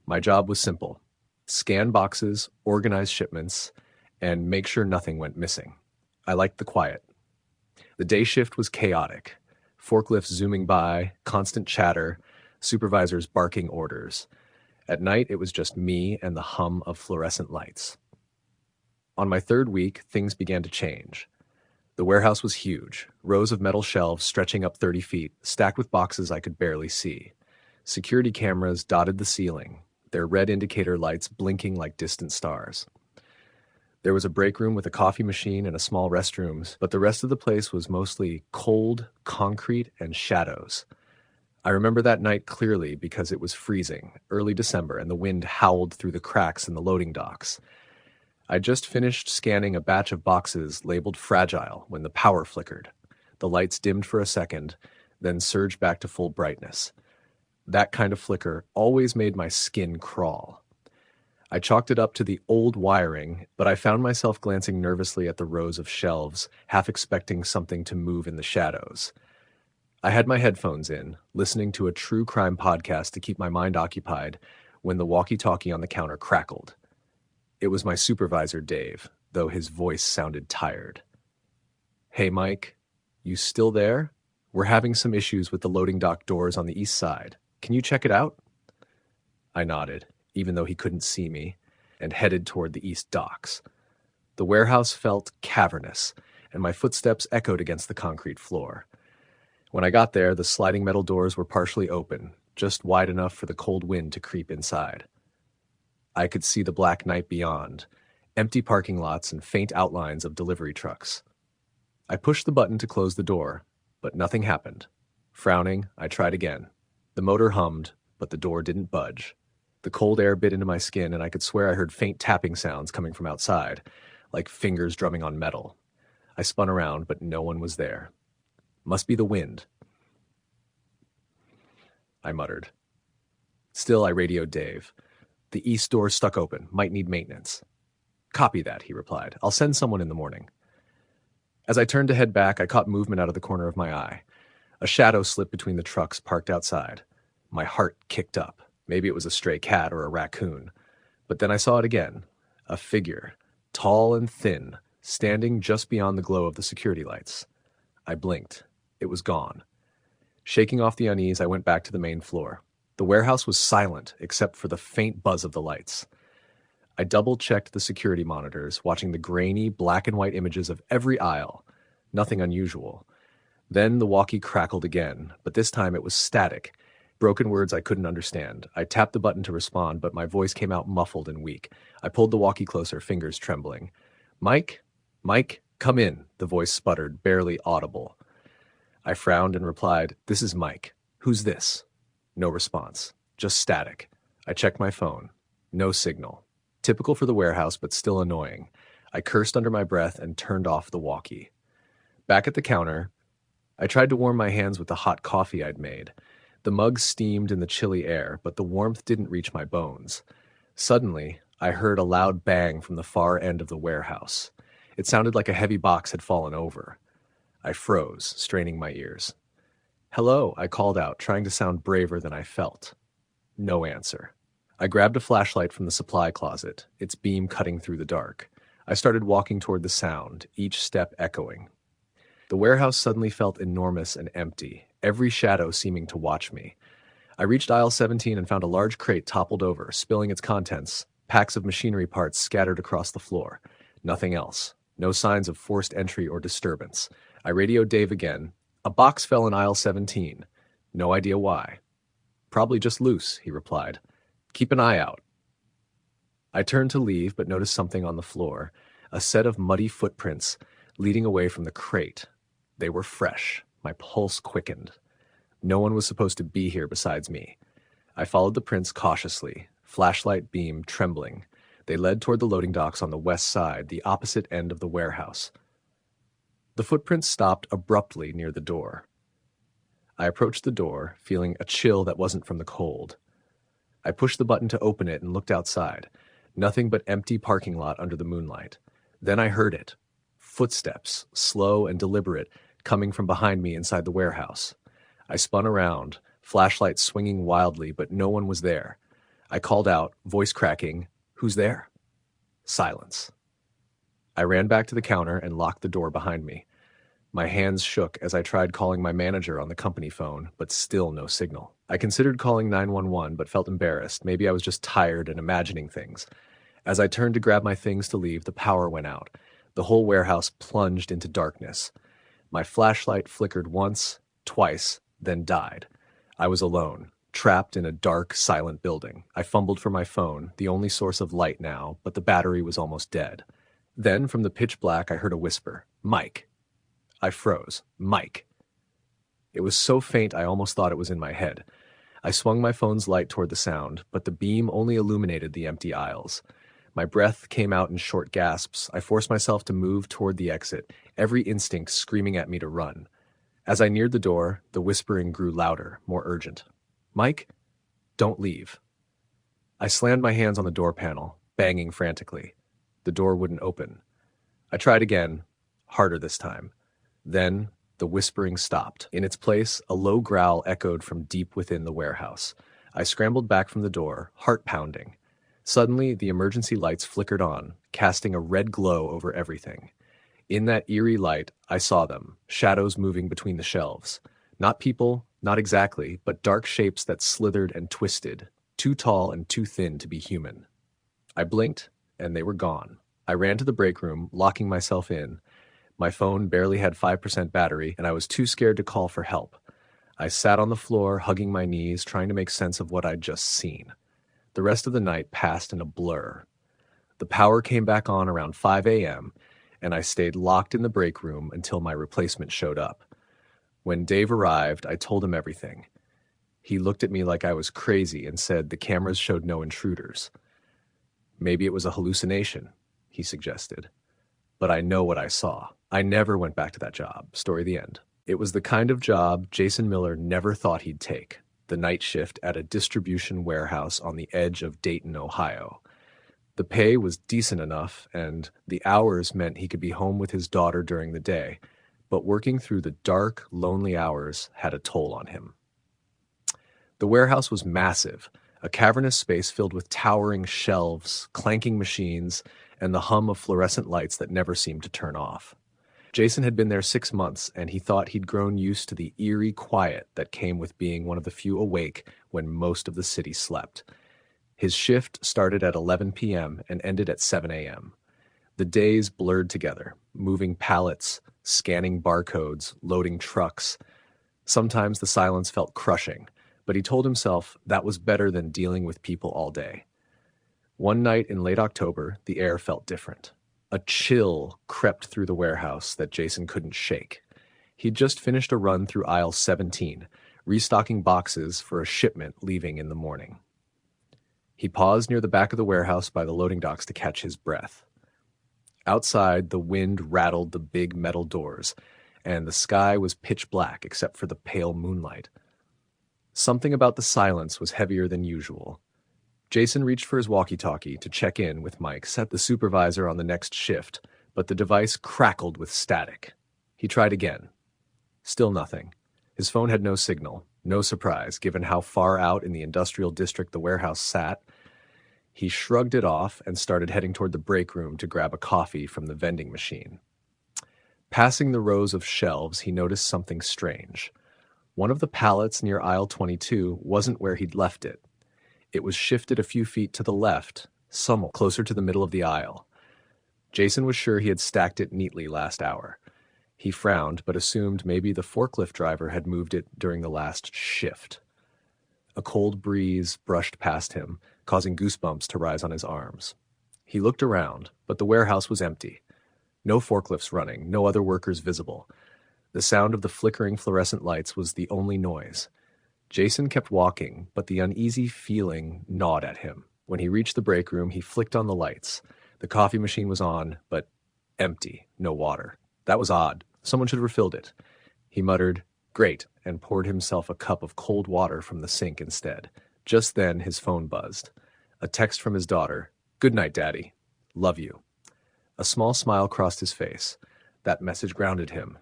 My job was simple: scan boxes, organize shipments, and make sure nothing went missing. I liked the quiet. The day shift was chaotic. Forklifts zooming by, constant chatter, supervisors barking orders. At night, it was just me and the hum of fluorescent lights. On my 3rd week, things began to change. The warehouse was huge, rows of metal shelves stretching up 30 feet, stacked with boxes I could barely see. Security cameras dotted the ceiling, their red indicator lights blinking like distant stars. There was a break room with a coffee machine and a small restrooms, but the rest of the place was mostly cold, concrete, and shadows. I remember that night clearly because it was freezing, early December, and the wind howled through the cracks in the loading docks. I just finished scanning a batch of boxes labeled fragile when the power flickered. The lights dimmed for a second, then surged back to full brightness. That kind of flicker always made my skin crawl. I chalked it up to the old wiring, but I found myself glancing nervously at the rows of shelves, half expecting something to move in the shadows. I had my headphones in, listening to a true crime podcast to keep my mind occupied, when the walkie-talkie on the counter crackled. It was my supervisor, Dave, though his voice sounded tired. "Hey, Mike, you still there? We're having some issues with the loading dock doors on the east side. Can you check it out?" I nodded, even though he couldn't see me, and headed toward the east docks. The warehouse felt cavernous, and my footsteps echoed against the concrete floor. When I got there, the sliding metal doors were partially open, just wide enough for the cold wind to creep inside. I could see the black night beyond, empty parking lots and faint outlines of delivery trucks. I pushed the button to close the door, but nothing happened. Frowning, I tried again. The motor hummed, but the door didn't budge. The cold air bit into my skin, and I could swear I heard faint tapping sounds coming from outside, like fingers drumming on metal. I spun around, but no one was there. "Must be the wind," I muttered. Still, I radioed Dave. "The east door's stuck open. Might need maintenance." "Copy that," he replied. "I'll send someone in the morning." As I turned to head back, I caught movement out of the corner of my eye. A shadow slipped between the trucks parked outside. My heart kicked up. Maybe it was a stray cat or a raccoon. But then I saw it again. A figure, tall and thin, standing just beyond the glow of the security lights. I blinked. It was gone. Shaking off the unease, I went back to the main floor. The warehouse was silent, except for the faint buzz of the lights. I double-checked the security monitors, watching the grainy, black and white images of every aisle. Nothing unusual. Then the walkie crackled again, but this time it was static. Broken words I couldn't understand. I tapped the button to respond, but my voice came out muffled and weak. I pulled the walkie closer, fingers trembling. "Mike? Mike, come in," the voice sputtered, barely audible. I frowned and replied, "This is Mike. Who's this?" No response. Just static. I checked my phone. No signal. Typical for the warehouse, but still annoying. I cursed under my breath and turned off the walkie. Back at the counter, I tried to warm my hands with the hot coffee I'd made. The mug steamed in the chilly air, but the warmth didn't reach my bones. Suddenly, I heard a loud bang from the far end of the warehouse. It sounded like a heavy box had fallen over. I froze, straining my ears. "Hello," I called out, trying to sound braver than I felt. No answer. I grabbed a flashlight from the supply closet, its beam cutting through the dark. I started walking toward the sound, each step echoing. The warehouse suddenly felt enormous and empty, every shadow seeming to watch me. I reached aisle 17 and found a large crate toppled over, spilling its contents, packs of machinery parts scattered across the floor. Nothing else. No signs of forced entry or disturbance. I radioed Dave again. "A box fell in aisle 17. No idea why." "Probably just loose," he replied. "Keep an eye out." I turned to leave, but noticed something on the floor. A set of muddy footprints leading away from the crate. They were fresh. My pulse quickened. No one was supposed to be here besides me. I followed the prints cautiously, flashlight beam trembling. They led toward the loading docks on the west side, the opposite end of the warehouse. The footprints stopped abruptly near the door. I approached the door, feeling a chill that wasn't from the cold. I pushed the button to open it and looked outside. Nothing but empty parking lot under the moonlight. Then I heard it. Footsteps, slow and deliberate, coming from behind me inside the warehouse. I spun around, flashlight swinging wildly, but no one was there. I called out, voice cracking, "Who's there?" Silence. I ran back to the counter and locked the door behind me. My hands shook as I tried calling my manager on the company phone, but still no signal. I considered calling 911, but felt embarrassed. Maybe I was just tired and imagining things. As I turned to grab my things to leave, the power went out. The whole warehouse plunged into darkness. My flashlight flickered once, twice, then died. I was alone, trapped in a dark, silent building. I fumbled for my phone, the only source of light now, but the battery was almost dead. Then, from the pitch black, I heard a whisper, "Mike." I froze. "Mike." It was so faint I almost thought it was in my head. I swung my phone's light toward the sound, but the beam only illuminated the empty aisles. My breath came out in short gasps. I forced myself to move toward the exit, every instinct screaming at me to run. As I neared the door, the whispering grew louder, more urgent. Mike, don't leave. I slammed my hands on the door panel, banging frantically. The door wouldn't open. I tried again, harder this time. Then, the whispering stopped. In its place, a low growl echoed from deep within the warehouse. I scrambled back from the door, heart pounding. Suddenly, the emergency lights flickered on, casting a red glow over everything. In that eerie light, I saw them, shadows moving between the shelves. Not people, not exactly, but dark shapes that slithered and twisted, too tall and too thin to be human. I blinked, and they were gone. I ran to the break room, locking myself in. My phone barely had 5% battery, and I was too scared to call for help. I sat on the floor, hugging my knees, trying to make sense of what I'd just seen. The rest of the night passed in a blur. The power came back on around 5 a.m., and I stayed locked in the break room until my replacement showed up. When Dave arrived, I told him everything. He looked at me like I was crazy and said the cameras showed no intruders. Maybe it was a hallucination, he suggested. But I know what I saw. I never went back to that job. Story the end. It was the kind of job Jason Miller never thought he'd take, the night shift at a distribution warehouse on the edge of Dayton, Ohio. The pay was decent enough, and the hours meant he could be home with his daughter during the day, but working through the dark, lonely hours had a toll on him. The warehouse was massive, a cavernous space filled with towering shelves, clanking machines, and the hum of fluorescent lights that never seemed to turn off. Jason had been there 6 months, and he thought he'd grown used to the eerie quiet that came with being one of the few awake when most of the city slept. His shift started at 11 p.m. and ended at 7 a.m. The days blurred together, moving pallets, scanning barcodes, loading trucks. Sometimes the silence felt crushing, but he told himself that was better than dealing with people all day. One night in late October, the air felt different. A chill crept through the warehouse that Jason couldn't shake. He'd just finished a run through aisle 17, restocking boxes for a shipment leaving in the morning. He paused near the back of the warehouse by the loading docks to catch his breath. Outside, the wind rattled the big metal doors, and the sky was pitch black except for the pale moonlight. Something about the silence was heavier than usual. Jason reached for his walkie-talkie to check in with Mike, set the supervisor on the next shift, but the device crackled with static. He tried again. Still nothing. His phone had no signal. No surprise, given how far out in the industrial district the warehouse sat. He shrugged it off and started heading toward the break room to grab a coffee from the vending machine. Passing the rows of shelves, he noticed something strange. One of the pallets near aisle 22 wasn't where he'd left it. It was shifted a few feet to the left, somewhat closer to the middle of the aisle. Jason was sure he had stacked it neatly last hour. He frowned, but assumed maybe the forklift driver had moved it during the last shift. A cold breeze brushed past him, causing goosebumps to rise on his arms. He looked around, but the warehouse was empty. No forklifts running, no other workers visible. The sound of the flickering fluorescent lights was the only noise. Jason kept walking, but the uneasy feeling gnawed at him. When he reached the break room, he flicked on the lights. The coffee machine was on, but empty, no water. That was odd. Someone should have refilled it. He muttered, "Great," and poured himself a cup of cold water from the sink instead. Just then, his phone buzzed. A text from his daughter. "Good night, Daddy. Love you." A small smile crossed his face. That message grounded him.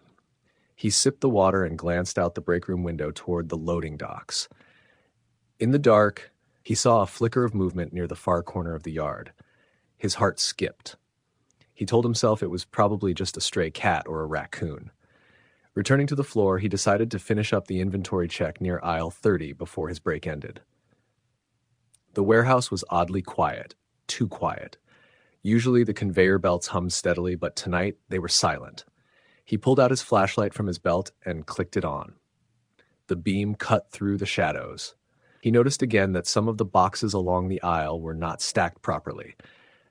He sipped the water and glanced out the break room window toward the loading docks. In the dark, he saw a flicker of movement near the far corner of the yard. His heart skipped. He told himself it was probably just a stray cat or a raccoon. Returning to the floor, he decided to finish up the inventory check near aisle 30 before his break ended. The warehouse was oddly quiet, too quiet. Usually the conveyor belts hummed steadily, but tonight they were silent. He pulled out his flashlight from his belt and clicked it on. The beam cut through the shadows. He noticed again that some of the boxes along the aisle were not stacked properly.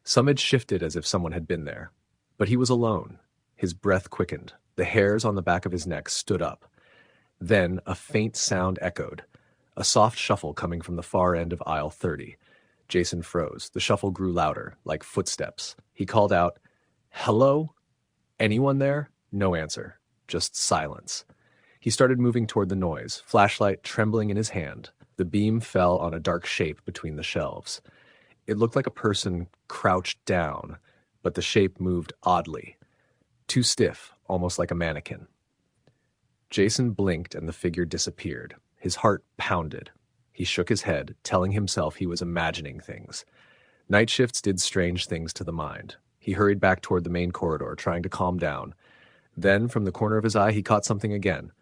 Some had shifted as if someone had been there. But he was alone. His breath quickened. The hairs on the back of his neck stood up. Then a faint sound echoed, a soft shuffle coming from the far end of aisle 30. Jason froze. The shuffle grew louder, like footsteps. He called out, "Hello? Anyone there?" No answer. Just silence. He started moving toward the noise, flashlight trembling in his hand. The beam fell on a dark shape between the shelves. It looked like a person crouched down, but the shape moved oddly. Too stiff, almost like a mannequin. Jason blinked and the figure disappeared. His heart pounded. He shook his head, telling himself he was imagining things. Night shifts did strange things to the mind. He hurried back toward the main corridor, trying to calm down. Then, from the corner of his eye, he caught something again.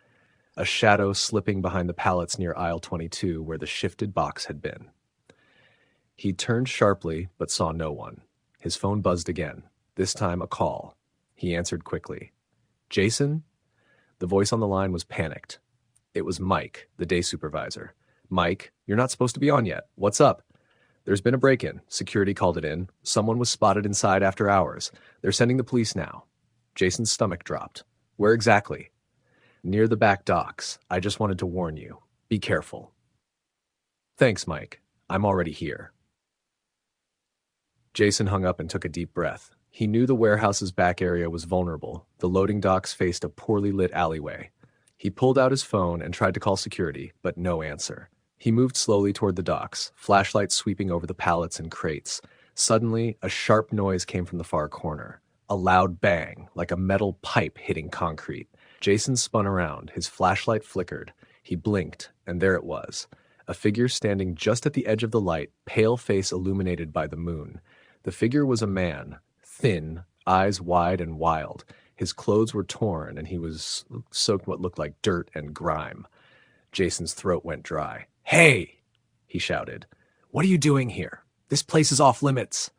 A shadow slipping behind the pallets near aisle 22, where the shifted box had been. He turned sharply, but saw no one. His phone buzzed again, this time a call. He answered quickly. "Jason?" The voice on the line was panicked. It was Mike, the day supervisor. "Mike, you're not supposed to be on yet. What's up?" "There's been a break-in. Security called it in. Someone was spotted inside after hours. They're sending the police now." Jason's stomach dropped. "Where exactly?" "Near the back docks. I just wanted to warn you. Be careful." "Thanks, Mike. I'm already here." Jason hung up and took a deep breath. He knew the warehouse's back area was vulnerable. The loading docks faced a poorly lit alleyway. He pulled out his phone and tried to call security, but no answer. He moved slowly toward the docks, flashlight sweeping over the pallets and crates. Suddenly, a sharp noise came from the far corner. A loud bang, like a metal pipe hitting concrete. Jason spun around. His flashlight flickered. He blinked, and there it was. A figure standing just at the edge of the light, pale face illuminated by the moon. The figure was a man, thin, eyes wide and wild. His clothes were torn, and he was soaked what looked like dirt and grime. Jason's throat went dry. "Hey!" he shouted. "What are you doing here? This place is off limits."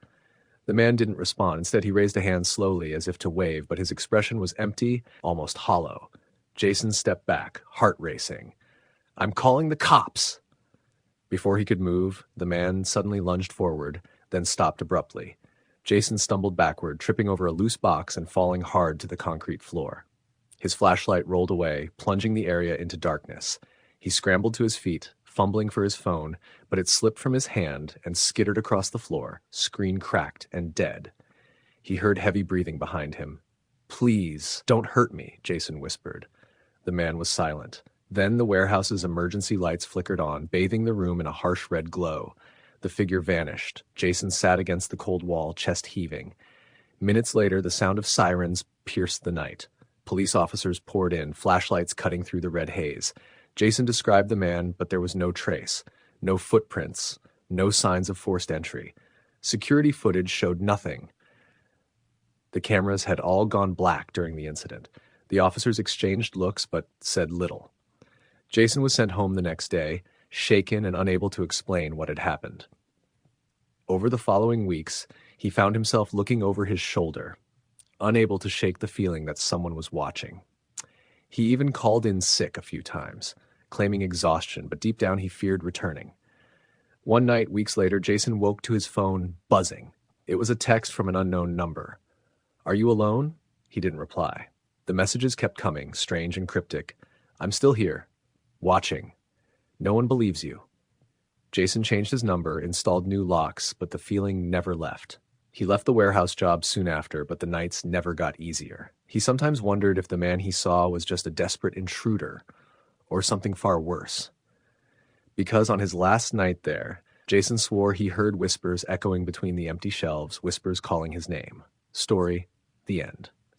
The man didn't respond. Instead, he raised a hand slowly, as if to wave, but his expression was empty, almost hollow. Jason stepped back, heart racing. "I'm calling the cops!" Before he could move, the man suddenly lunged forward, then stopped abruptly. Jason stumbled backward, tripping over a loose box and falling hard to the concrete floor. His flashlight rolled away, plunging the area into darkness. He scrambled to his feet, fumbling for his phone, but it slipped from his hand and skittered across the floor, screen cracked and dead. He heard heavy breathing behind him. "Please, don't hurt me," Jason whispered. The man was silent. Then the warehouse's emergency lights flickered on, bathing the room in a harsh red glow. The figure vanished. Jason sat against the cold wall, chest heaving. Minutes later, the sound of sirens pierced the night. Police officers poured in, flashlights cutting through the red haze. Jason described the man, but there was no trace, no footprints, no signs of forced entry. Security footage showed nothing. The cameras had all gone black during the incident. The officers exchanged looks, but said little. Jason was sent home the next day, shaken and unable to explain what had happened. Over the following weeks, he found himself looking over his shoulder, unable to shake the feeling that someone was watching. He even called in sick a few times, claiming exhaustion, but deep down he feared returning. One night, weeks later, Jason woke to his phone buzzing. It was a text from an unknown number. "Are you alone?" He didn't reply. The messages kept coming, strange and cryptic. "I'm still here. Watching. No one believes you." Jason changed his number, installed new locks, but the feeling never left. He left the warehouse job soon after, but the nights never got easier. He sometimes wondered if the man he saw was just a desperate intruder, or something far worse. Because on his last night there, Jason swore he heard whispers echoing between the empty shelves, whispers calling his name. Story, the end.